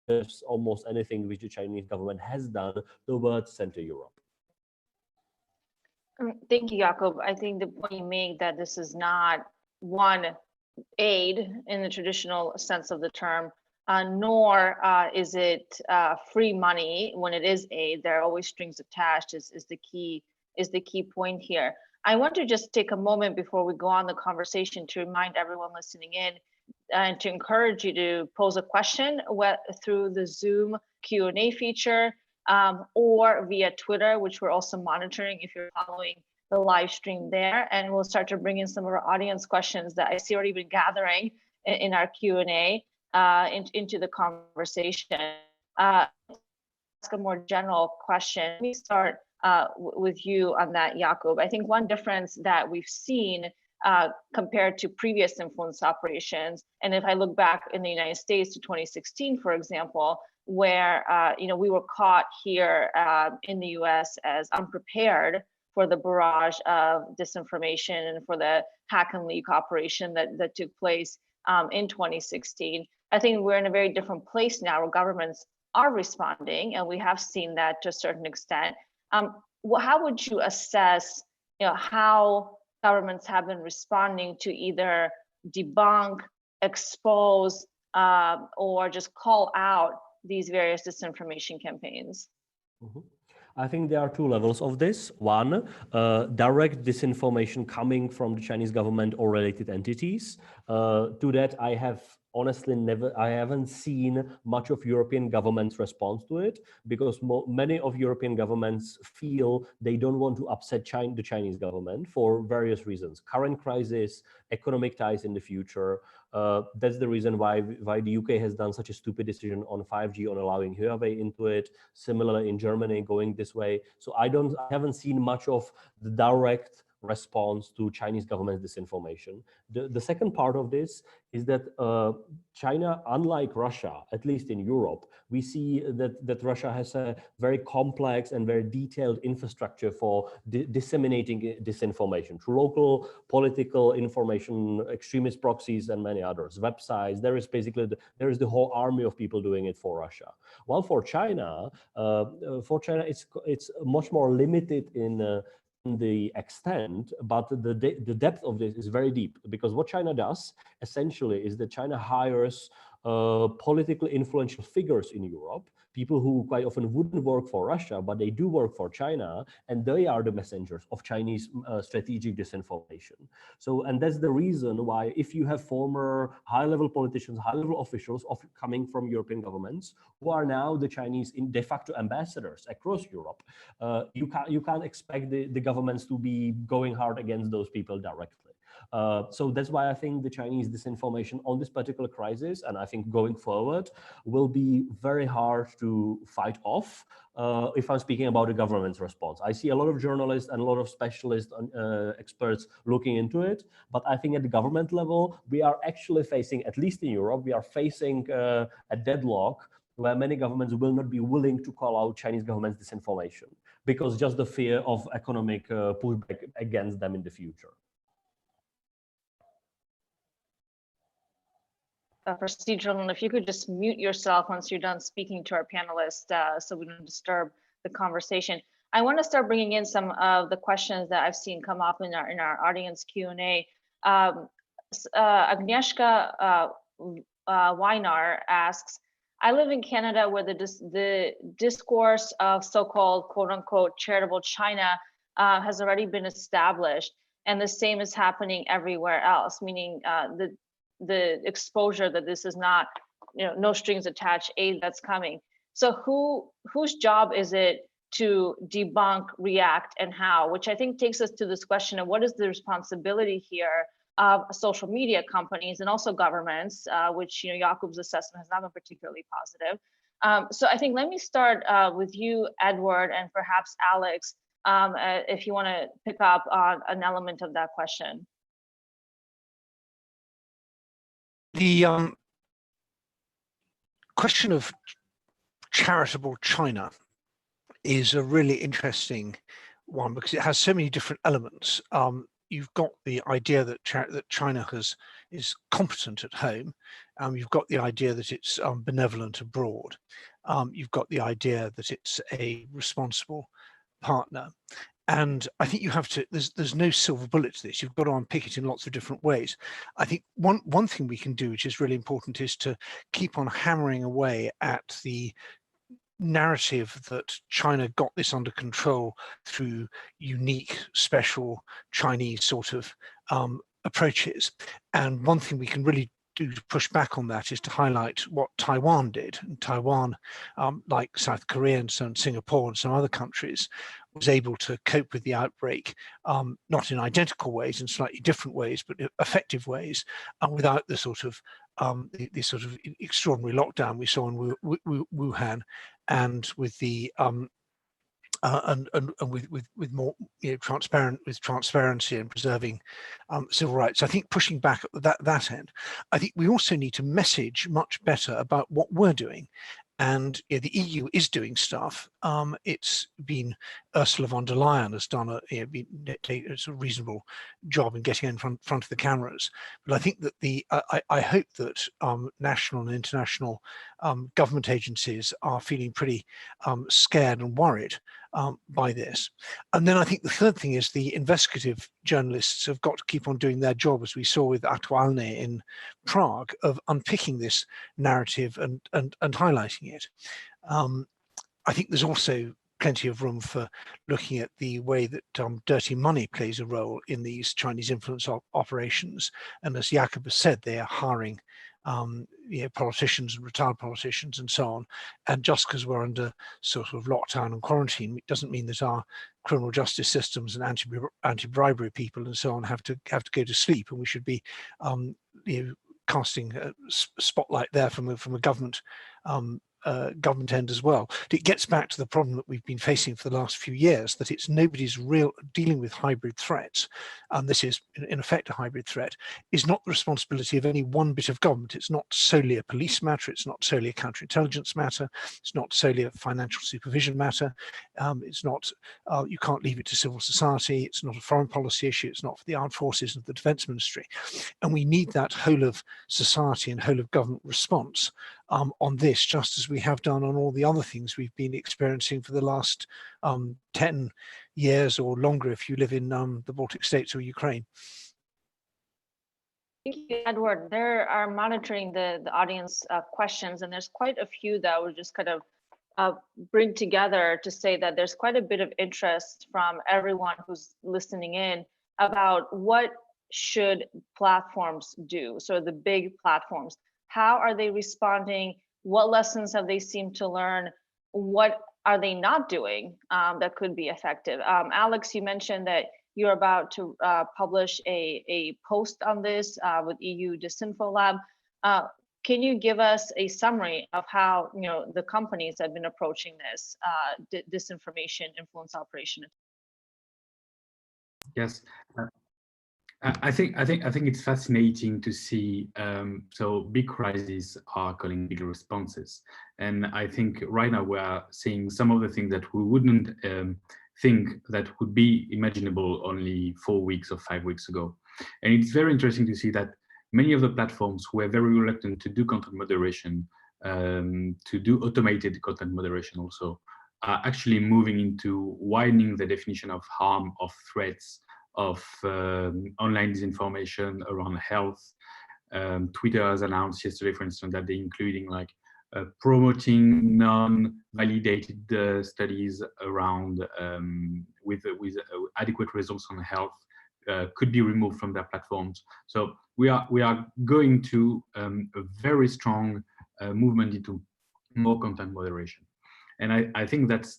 is almost anything which the Chinese government has done towards Central Europe. Thank you, Jakub. I think the point you make that this is not one aid in the traditional sense of the term, nor is it free money when it is aid. There are always strings attached. Is the key point here. I want to just take a moment before we go on the conversation to remind everyone listening in and to encourage you to pose a question through the Zoom Q&A feature or via Twitter, which we're also monitoring if you're following the live stream there. And we'll start to bring in some of our audience questions that I see already been gathering in our Q&A into the conversation. Ask a more general question. Let me start with you on that, Jakub. I think one difference that we've seen compared to previous influence operations, and if I look back in the United States to 2016, for example, where we were caught here in the US as unprepared for the barrage of disinformation and for the hack and leak operation that took place in 2016. I think we're in a very different place now where governments are responding, and we have seen that to a certain extent. How would you assess how governments have been responding to either debunk, expose, or just call out these various disinformation campaigns? Mm-hmm. I think there are 2 levels of this. One, direct disinformation coming from the Chinese government or related entities. To that, I have honestly I haven't seen much of European governments' response to it, because many of European governments feel they don't want to upset the Chinese government for various reasons. Current crisis, economic ties in the future. That's the reason why the UK has done such a stupid decision on 5G, on allowing Huawei into it. Similarly in Germany, going this way. So I haven't seen much of the direct response to Chinese government disinformation. The second part of this is that China, unlike Russia, at least in Europe, we see that Russia has a very complex and very detailed infrastructure for disseminating disinformation through local political information, extremist proxies, and many others, websites. There is basically the whole army of people doing it for Russia. While for China, it's much more limited in the extent, but the depth of this is very deep, because what China does essentially is that China hires politically influential figures in Europe, people who quite often wouldn't work for Russia, but they do work for China, and they are the messengers of Chinese strategic disinformation. So, and that's the reason why if you have former high-level politicians, high-level officials coming from European governments who are now the Chinese de facto ambassadors across Europe, you can't expect the governments to be going hard against those people directly. So that's why I think the Chinese disinformation on this particular crisis, and I think going forward, will be very hard to fight off if I'm speaking about the government's response. I see a lot of journalists and a lot of specialists and experts looking into it, but I think at the government level, we are actually facing, at least in Europe, we are facing a deadlock where many governments will not be willing to call out Chinese government's disinformation because just the fear of economic pushback against them in the future. Procedural, and if you could just mute yourself once you're done speaking to our panelists so we don't disturb the conversation. I want to start bringing in some of the questions that I've seen come up in our audience Q&A. Agnieszka Weinar asks, I live in Canada where the discourse of so-called quote-unquote charitable China has already been established, and the same is happening everywhere else, meaning the exposure that this is not, no strings attached aid that's coming. So whose job is it to debunk, react, and how? Which I think takes us to this question of what is the responsibility here of social media companies and also governments, which Jakub's assessment has not been particularly positive. So I think let me start with you, Edward, and perhaps Alex, if you want to pick up on an element of that question. The question of charitable China is a really interesting one because it has so many different elements. You've got the idea that China is competent at home. You've got the idea that it's benevolent abroad. You've got the idea that it's a responsible partner. And I think you have to, there's no silver bullet to this. You've got to unpick it in lots of different ways. I think one thing we can do, which is really important, is to keep on hammering away at the narrative that China got this under control through unique, special Chinese sort of approaches. And one thing we can really do to push back on that is to highlight what Taiwan did. And Taiwan, like South Korea and Singapore and some other countries, was able to cope with the outbreak, not in identical ways, in slightly different ways, but effective ways, without the sort of extraordinary lockdown we saw in Wuhan, and with the with more transparency and preserving civil rights. I think pushing back at that end. I think we also need to message much better about what we're doing. And the EU is doing stuff. It's been Ursula von der Leyen has done a reasonable job in getting in front of the cameras. But I think that I hope that national and international government agencies are feeling pretty scared and worried by this. And then I think the third thing is the investigative journalists have got to keep on doing their job, as we saw with Aktualne in Prague, of unpicking this narrative and highlighting it. I think there's also plenty of room for looking at the way that dirty money plays a role in these Chinese influence operations. And as Jakub has said, they are hiring politicians and retired politicians and so on. And just because we're under sort of lockdown and quarantine, it doesn't mean that our criminal justice systems and anti-bribery people and so on have to go to sleep. And we should be casting a spotlight there from a government end as well. It gets back to the problem that we've been facing for the last few years, that it's nobody's real dealing with hybrid threats, and this is in effect a hybrid threat, is not the responsibility of any one bit of government. It's not solely a police matter, it's not solely a counterintelligence matter, it's not solely a financial supervision matter, it's not, you can't leave it to civil society, it's not a foreign policy issue, it's not for the armed forces of the defense ministry. And we need that whole of society and whole of government response on this, just as we have done on all the other things we've been experiencing for the last 10 years or longer if you live in the Baltic states or Ukraine. Thank you, Edward. There are monitoring the audience questions, and there's quite a few that we'll just kind of bring together to say that there's quite a bit of interest from everyone who's listening in about what should platforms do. So the big platforms, how are they responding? What lessons have they seemed to learn? What are they not doing that could be effective? Alex, you mentioned that you're about to publish a post on this with EU DisinfoLab. Can you give us a summary of how the companies have been approaching this disinformation influence operation? Yes, I think it's fascinating to see. So big crises are calling big responses, and I think right now we are seeing some of the things that we wouldn't think that would be imaginable only 4 weeks or 5 weeks ago. And it's very interesting to see that many of the platforms were very reluctant to do content moderation, to do automated content moderation also, are actually moving into widening the definition of harm, of threats, of online disinformation around health. Twitter has announced yesterday, for instance, that they're including like promoting non-validated studies around with adequate results on health could be removed from their platforms. So we are going to a very strong movement into more content moderation, and I think that's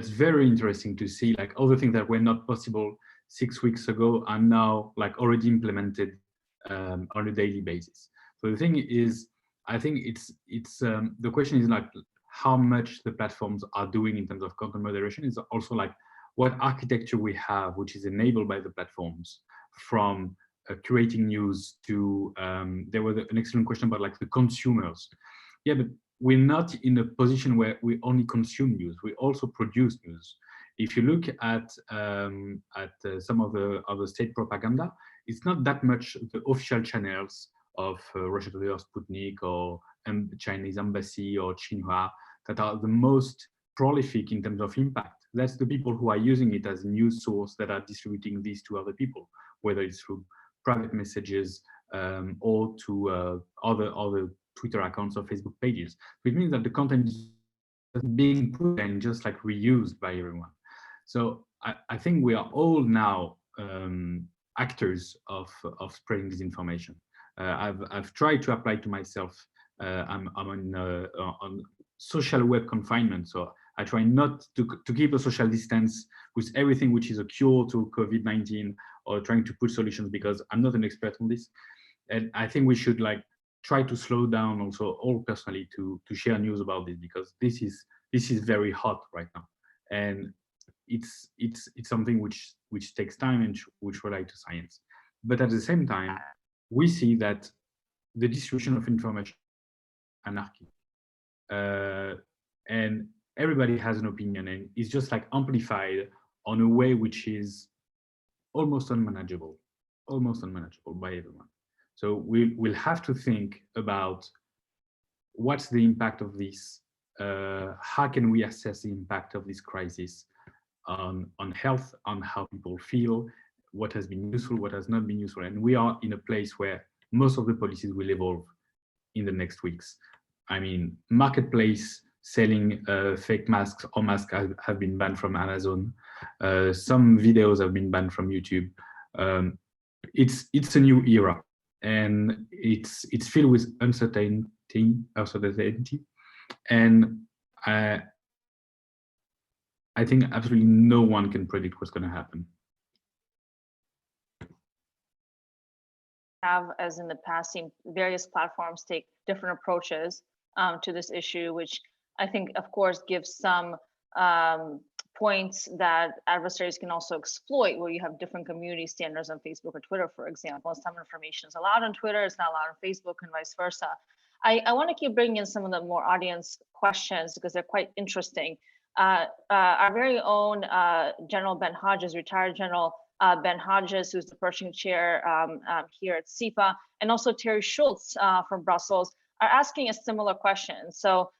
very interesting to see. Like all the things that were not possible 6 weeks ago are now like already implemented on a daily basis. So the thing is, I think it's the question is like how much the platforms are doing in terms of content moderation. Is also like what architecture we have, which is enabled by the platforms, from curating news to there was an excellent question about like the consumers. Yeah, but we're not in a position where we only consume news, we also produce news. If you look at some of the other state propaganda, it's not that much the official channels of Russia Today or Sputnik or Chinese embassy or Xinhua that are the most prolific in terms of impact. That's the people who are using it as a news source that are distributing this to other people, whether it's through private messages or to other Twitter accounts or Facebook pages. It means that the content is being put and just like reused by everyone. So I think we are all now actors of spreading disinformation. I've tried to apply to myself. I'm on social web confinement, so I try not to keep a social distance with everything which is a cure to COVID-19 or trying to put solutions, because I'm not an expert on this. And I think we should like try to slow down also all personally to share news about this, because this is very hot right now, and it's something which takes time and which relate to science. But at the same time, we see that the distribution of information is anarchy, and everybody has an opinion, and it's just like amplified on a way which is almost unmanageable by everyone. So we'll have to think about what's the impact of this, how can we assess the impact of this crisis on health, on how people feel, what has been useful, what has not been useful. And we are in a place where most of the policies will evolve in the next weeks. I mean, marketplace selling fake masks or masks have been banned from Amazon. Some videos have been banned from YouTube. It's a new era, and it's filled with uncertainty, and I think absolutely no one can predict what's going to happen. Have, as in the past, seen various platforms take different approaches to this issue, which I think, of course, gives some points that adversaries can also exploit, where you have different community standards on Facebook or Twitter, for example. Some information is allowed on Twitter, it's not allowed on Facebook, and vice versa. I want to keep bringing in some of the more audience questions because they're quite interesting. Our very own General Ben Hodges, retired General Ben Hodges, who's the Pershing Chair here at CEPA, and also Terry Schultz from Brussels, are asking a similar question. So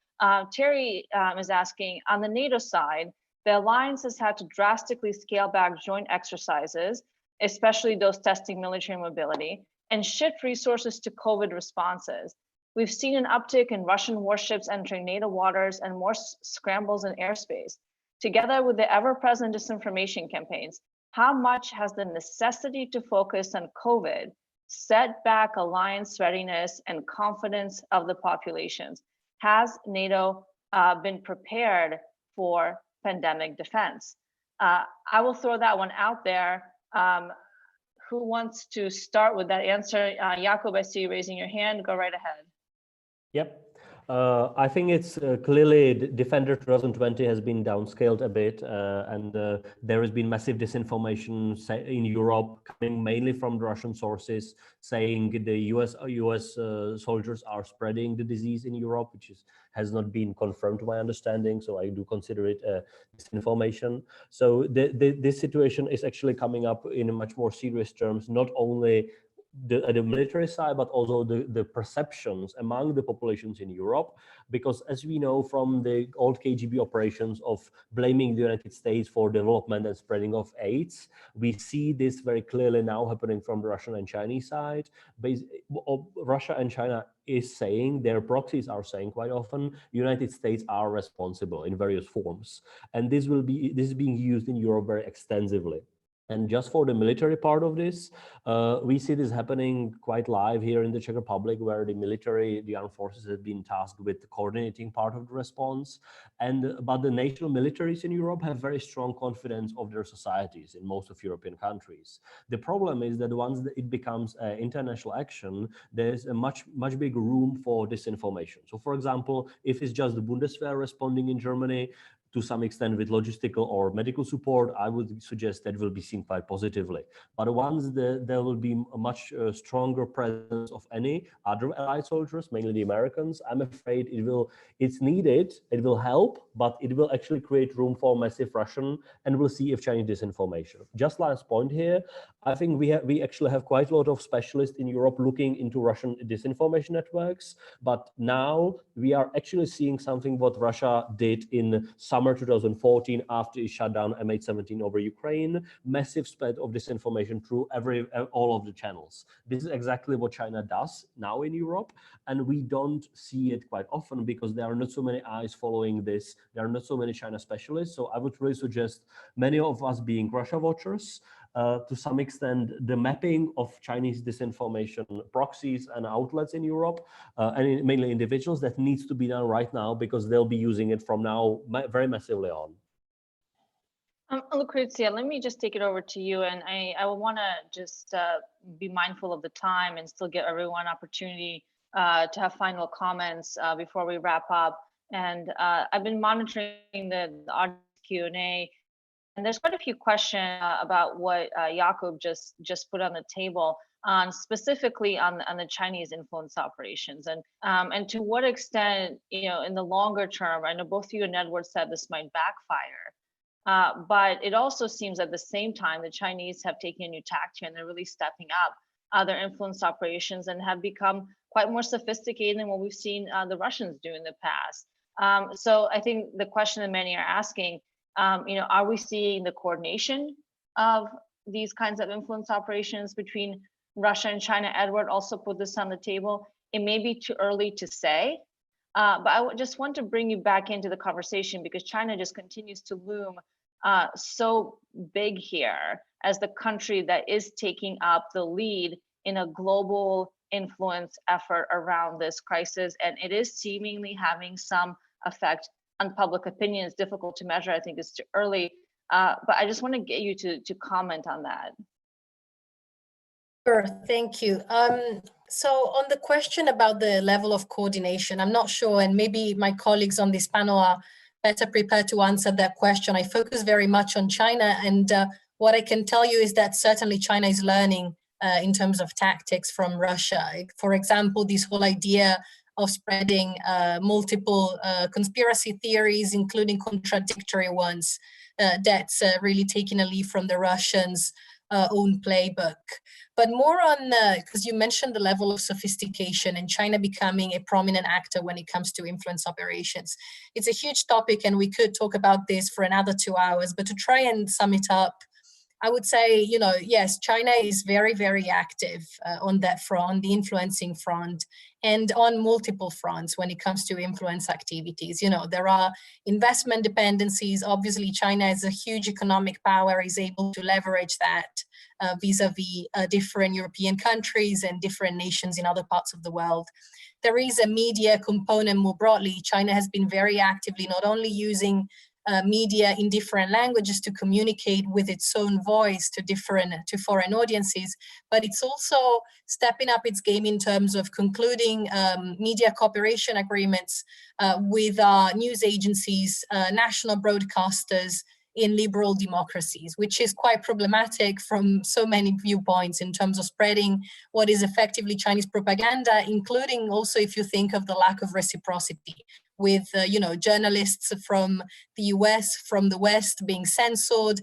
Terry is asking, on the NATO side, the alliance has had to drastically scale back joint exercises, especially those testing military mobility. and shift resources to COVID responses. We've seen an uptick in Russian warships entering NATO waters and more scrambles in airspace. Together with the ever-present disinformation campaigns, how much has the necessity to focus on COVID set back alliance readiness and confidence of the populations? Has NATO been prepared for pandemic defense? I will throw that one out there. Who wants to start with that answer? Jakub, I see you raising your hand. Go right ahead. Yep. I think it's clearly Defender 2020 has been downscaled a bit, and there has been massive disinformation in Europe coming mainly from the Russian sources, saying the US soldiers are spreading the disease in Europe, which has not been confirmed to my understanding. So I do consider it disinformation. So this situation is actually coming up in much more serious terms, not only at the military side, but also the perceptions among the populations in Europe, because as we know from the old KGB operations of blaming the United States for development and spreading of AIDS, we see this very clearly now happening from the Russian and Chinese side. Russia and China is saying, their proxies are saying quite often, United States are responsible in various forms. And this is being used in Europe very extensively. And just for the military part of this, we see this happening quite live here in the Czech Republic, where the armed forces have been tasked with coordinating part of the response. But the national militaries in Europe have very strong confidence of their societies in most of European countries. The problem is that once it becomes international action, there's a much bigger room for disinformation. So for example, if it's just the Bundeswehr responding in Germany, to some extent with logistical or medical support, I would suggest that will be seen quite positively. But once there will be a much stronger presence of any other allied soldiers, mainly the Americans, I'm afraid it's needed, it will help, but it will actually create room for massive Russian, and we'll see if Chinese disinformation. Just last point here, I think we actually have quite a lot of specialists in Europe looking into Russian disinformation networks, but now we are actually seeing something what Russia did in summer 2014 after it shut down MH17 over Ukraine, massive spread of disinformation through all of the channels. This is exactly what China does now in Europe, and we don't see it quite often because there are not so many eyes following this. There are not so many China specialists. So I would really suggest many of us being Russia watchers, to some extent, the mapping of Chinese disinformation proxies and outlets in Europe, and mainly individuals, that needs to be done right now because they'll be using it from now very massively on. Lucrezia, let me just take it over to you, and I want to just be mindful of the time and still give everyone opportunity to have final comments before we wrap up. And I've been monitoring the audience Q&A. And there's quite a few questions about what Jakub just put on the table, specifically on the Chinese influence operations, and to what extent, in the longer term, I know both you and Edward said this might backfire, but it also seems at the same time the Chinese have taken a new tack here, and they're really stepping up their influence operations and have become quite more sophisticated than what we've seen the Russians do in the past. So I think the question that many are asking, are we seeing the coordination of these kinds of influence operations between Russia and China? Edward also put this on the table. It may be too early to say, but I just want to bring you back into the conversation because China just continues to loom so big here as the country that is taking up the lead in a global influence effort around this crisis, and it is seemingly having some effect on public opinion. Is difficult to measure. I think it's too early, but I just want to get you to comment on that. Sure, thank you. So on the question about the level of coordination, I'm not sure, and maybe my colleagues on this panel are better prepared to answer that question. I focus very much on China, and what I can tell you is that certainly China is learning in terms of tactics from Russia. For example, this whole idea of spreading multiple conspiracy theories, including contradictory ones, that's really taking a leaf from the Russians' own playbook. But more on, because you mentioned the level of sophistication and China becoming a prominent actor when it comes to influence operations. It's a huge topic and we could talk about this for another 2 hours, but to try and sum it up, I would say, you know, yes, China is very, very active on that front, the influencing front, and on multiple fronts when it comes to influence activities. You know, there are investment dependencies. Obviously, China is a huge economic power, is able to leverage that vis-a-vis different European countries and different nations in other parts of the world. There is a media component more broadly. China has been very actively not only using media in different languages to communicate with its own voice to foreign audiences, but it's also stepping up its game in terms of concluding media cooperation agreements with news agencies, national broadcasters in liberal democracies, which is quite problematic from so many viewpoints in terms of spreading what is effectively Chinese propaganda, including also if you think of the lack of reciprocity with you know, journalists from the US, from the West being censored,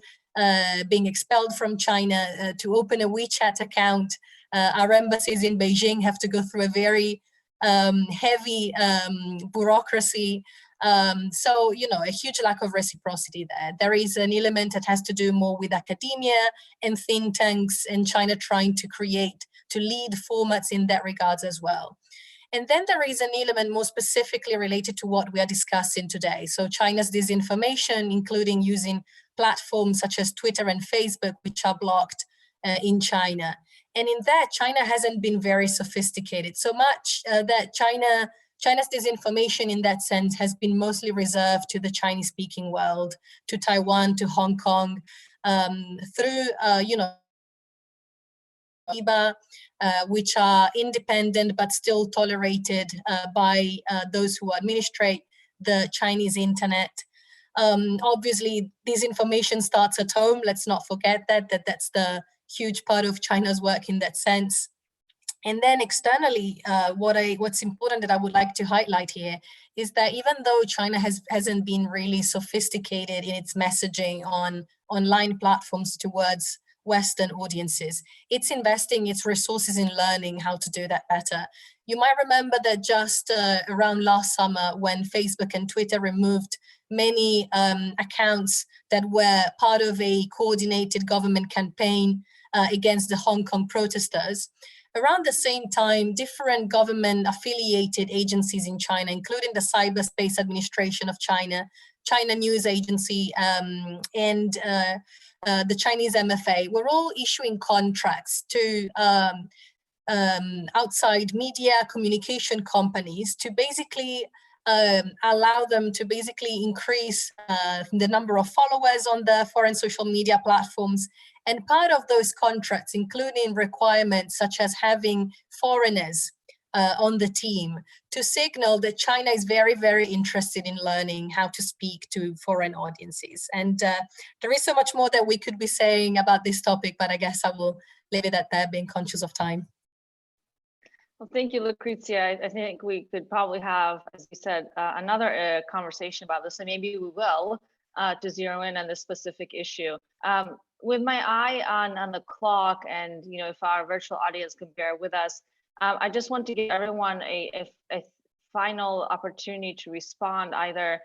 being expelled from China. To open a WeChat account, our embassies in Beijing have to go through a very heavy bureaucracy. So, you know, a huge lack of reciprocity there. There is an element that has to do more with academia and think tanks and China trying to lead formats in that regards as well. And then there is an element more specifically related to what we are discussing today. So China's disinformation, including using platforms such as Twitter and Facebook, which are blocked in China. And in that, China hasn't been very sophisticated, so much that China's disinformation in that sense has been mostly reserved to the Chinese-speaking world, to Taiwan, to Hong Kong, through, you know, CEPA, which are independent but still tolerated by those who administrate the Chinese internet. Obviously, disinformation starts at home. Let's not forget that's the huge part of China's work in that sense. And then externally, what's important that I would like to highlight here is that even though China hasn't been really sophisticated in its messaging on online platforms towards Western audiences, it's investing its resources in learning how to do that better. You might remember that just around last summer, when Facebook and Twitter removed many accounts that were part of a coordinated government campaign against the Hong Kong protesters, around the same time, different government-affiliated agencies in China, including the Cyberspace Administration of China, China News Agency, and the Chinese MFA, were all issuing contracts to outside media communication companies to basically allow them to basically increase the number of followers on the foreign social media platforms. And part of those contracts, including requirements such as having foreigners on the team, to signal that China is very, very interested in learning how to speak to foreign audiences. And there is so much more that we could be saying about this topic, but I guess I will leave it at that, being conscious of time. Well, thank you, Lucrezia. I think we could probably have, as you said, another conversation about this, and maybe we will, to zero in on this specific issue. With my eye on the clock, and you know, if our virtual audience can bear with us, I just want to give everyone a final opportunity to respond either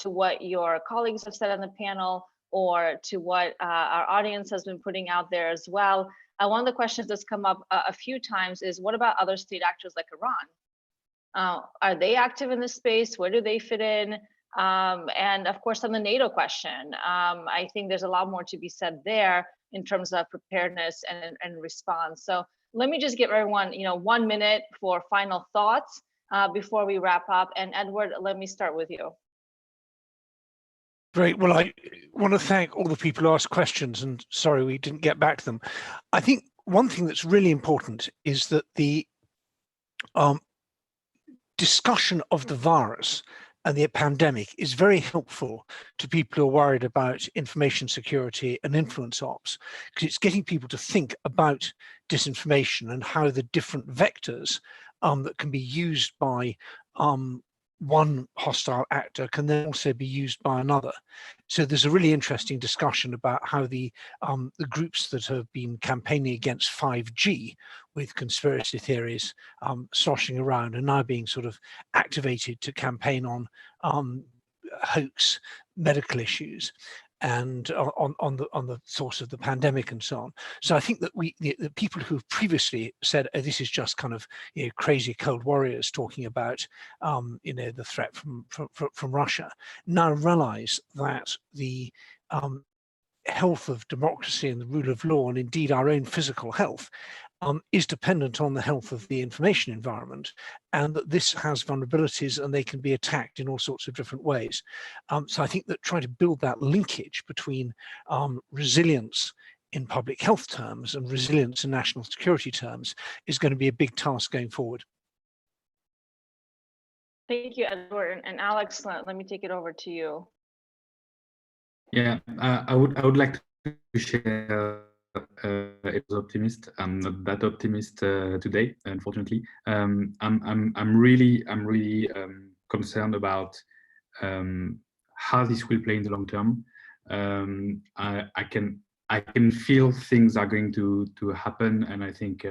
to what your colleagues have said on the panel or to what our audience has been putting out there as well. One of the questions that's come up a few times is, what about other state actors like Iran? Are they active in this space? Where do they fit in? And of course, on the NATO question, I think there's a lot more to be said there in terms of preparedness and response. So let me just give everyone, 1 minute for final thoughts before we wrap up. And Edward, let me start with you. Great. Well, I want to thank all the people who asked questions, and sorry we didn't get back to them. I think one thing that's really important is that the discussion of the virus and the pandemic is very helpful to people who are worried about information security and influence ops, because it's getting people to think about disinformation and how the different vectors that can be used by one hostile actor can then also be used by another. So there's a really interesting discussion about how the groups that have been campaigning against 5G with conspiracy theories sloshing around are now being sort of activated to campaign on hoax medical issues. and on the source of the pandemic and so on. So I think that the people who've previously said this is just kind of crazy cold warriors talking about the threat from Russia now realize that the health of democracy and the rule of law, and indeed our own physical health, is dependent on the health of the information environment, and that this has vulnerabilities and they can be attacked in all sorts of different ways. So I think that trying to build that linkage between resilience in public health terms and resilience in national security terms is going to be a big task going forward. Thank you, Edward. And Alex, let me take it over to you. Yeah, I would like to share. It was optimist. I'm not that optimist today, unfortunately. I'm really concerned about how this will play in the long term. I can feel things are going to happen, and I think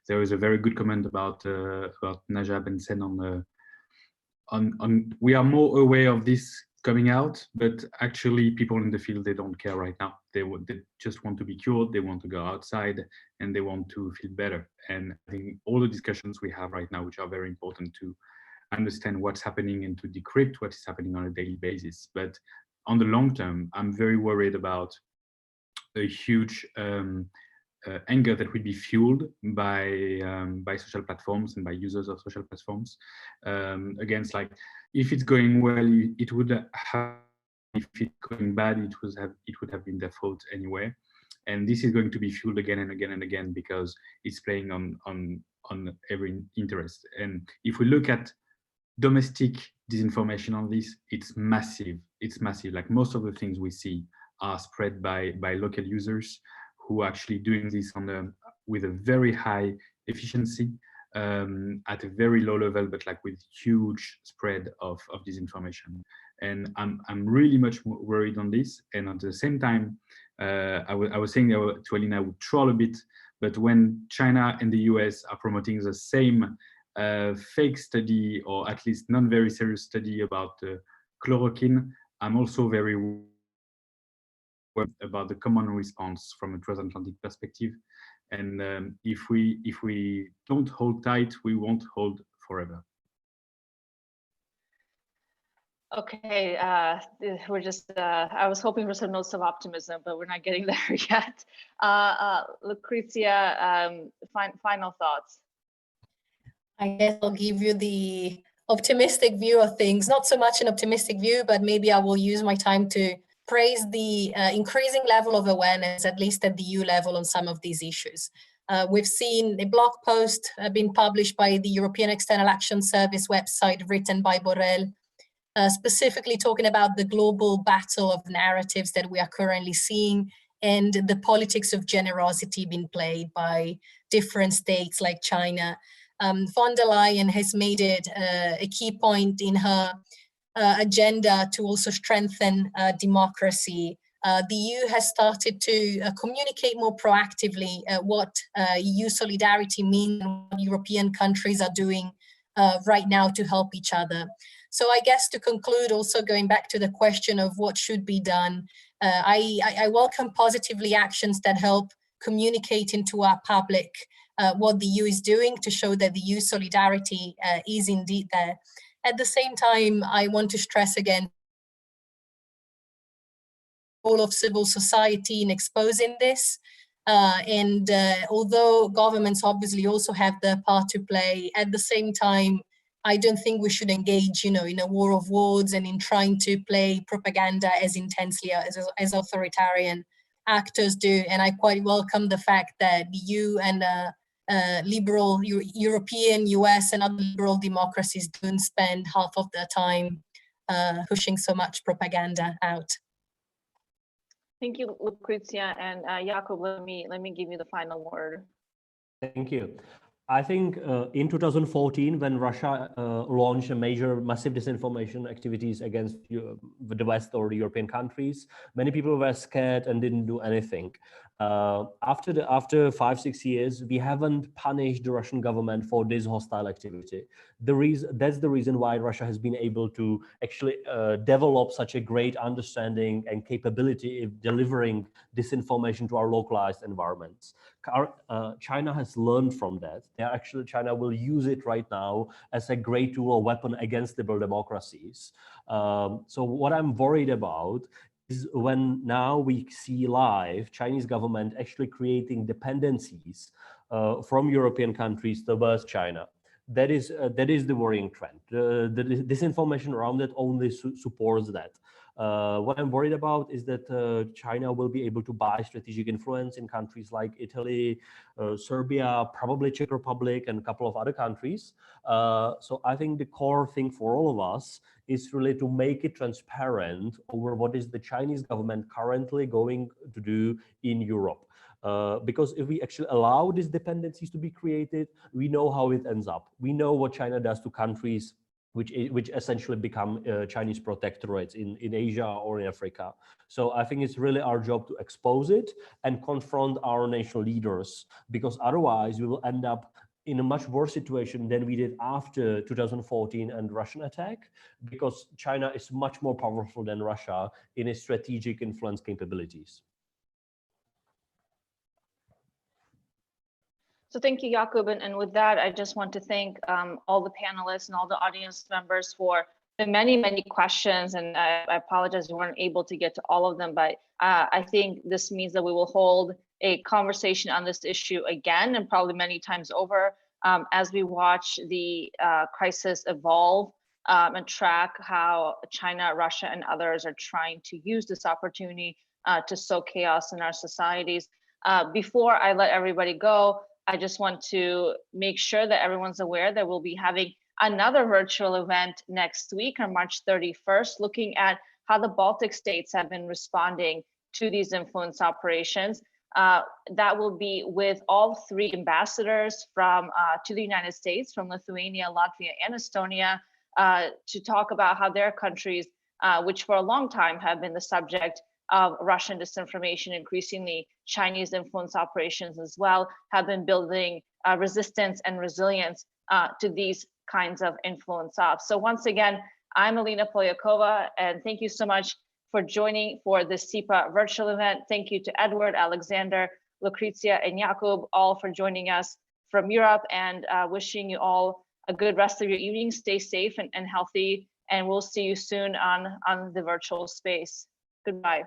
there is a very good comment about Najab and Sen on we are more aware of this coming out, but actually people in the field, they don't care right now. They just want to be cured, they want to go outside, and they want to feel better. And I think all the discussions we have right now, which are very important to understand what's happening and to decrypt what is happening on a daily basis. But on the long term, I'm very worried about a huge anger that will be fueled by social platforms and by users of social platforms against, like, if it's going well, it would have, if it's going bad, it would have been their fault anyway. And this is going to be fueled again and again and again because it's playing on every interest. And if we look at domestic disinformation on this, it's massive. It's massive. Like most of the things we see are spread by local users who are actually doing this with a very high efficiency at a very low level, but like with huge spread of disinformation. And I'm really much more worried on this. And at the same time, I was saying to Alina, I would troll a bit, but when China and the US are promoting the same fake study, or at least not very serious study about chloroquine, I'm also very worried about the common response from a transatlantic perspective. And if we don't hold tight, we won't hold forever. Okay, we're just, I was hoping for some notes of optimism, but we're not getting there yet. Lucrezia, final thoughts. I guess I'll give you the optimistic view of things. Not so much an optimistic view, but maybe I will use my time to praise the increasing level of awareness, at least at the EU level, on some of these issues. We've seen a blog post being published by the European External Action Service website, written by Borrell, specifically talking about the global battle of narratives that we are currently seeing and the politics of generosity being played by different states like China. Von der Leyen has made it a key point in her agenda to also strengthen democracy. The EU has started to communicate more proactively what EU solidarity means and what European countries are doing right now to help each other. So I guess to conclude, also going back to the question of what should be done, I welcome positively actions that help communicate into our public what the EU is doing to show that the EU solidarity is indeed there. At the same time, I want to stress again the role of civil society in exposing this. Although governments obviously also have their part to play, at the same time, I don't think we should engage, in a war of words and in trying to play propaganda as intensely as authoritarian actors do. And I quite welcome the fact that the EU and liberal European, US and other liberal democracies don't spend half of their time pushing so much propaganda out. Thank you, Lucrezia. And Jakub, let me give you the final word. Thank you. I think in 2014, when Russia launched a massive disinformation activities against the West or the European countries, many people were scared and didn't do anything. After 5-6 years, we haven't punished the Russian government for this hostile activity. That's the reason why Russia has been able to actually develop such a great understanding and capability of delivering disinformation to our localized environments. China has learned from that. China will use it right now as a great tool or weapon against liberal democracies. So what I'm worried about is when now we see live Chinese government actually creating dependencies from European countries towards China. That is the worrying trend. The disinformation around it only supports that. What I'm worried about is that China will be able to buy strategic influence in countries like Italy, Serbia, probably Czech Republic, and a couple of other countries. So I think the core thing for all of us is really to make it transparent over what is the Chinese government currently going to do in Europe. Because if we actually allow these dependencies to be created, we know how it ends up. We know what China does to countries which essentially become Chinese protectorates in Asia or in Africa. So I think it's really our job to expose it and confront our national leaders, because otherwise we will end up in a much worse situation than we did after 2014 and Russian attack, because China is much more powerful than Russia in its strategic influence capabilities. So thank you, Jakub. And with that, I just want to thank all the panelists and all the audience members for the many, many questions. And I apologize we weren't able to get to all of them, but I think this means that we will hold a conversation on this issue again, and probably many times over, as we watch the crisis evolve and track how China, Russia, and others are trying to use this opportunity to sow chaos in our societies. Before I let everybody go, I just want to make sure that everyone's aware that we'll be having another virtual event next week on March 31st, looking at how the Baltic states have been responding to these influence operations. That will be with all 3 ambassadors to the United States, from Lithuania, Latvia, and Estonia, to talk about how their countries, which for a long time have been the subject of Russian disinformation, increasingly Chinese influence operations as well, have been building resistance and resilience to these kinds of influence ops. So once again, I'm Alina Polyakova, and thank you so much for joining for this CEPA virtual event. Thank you to Edward, Alexander, Lucrezia, and Jakub, all for joining us from Europe, and wishing you all a good rest of your evening. Stay safe and healthy, and we'll see you soon on the virtual space. Goodbye.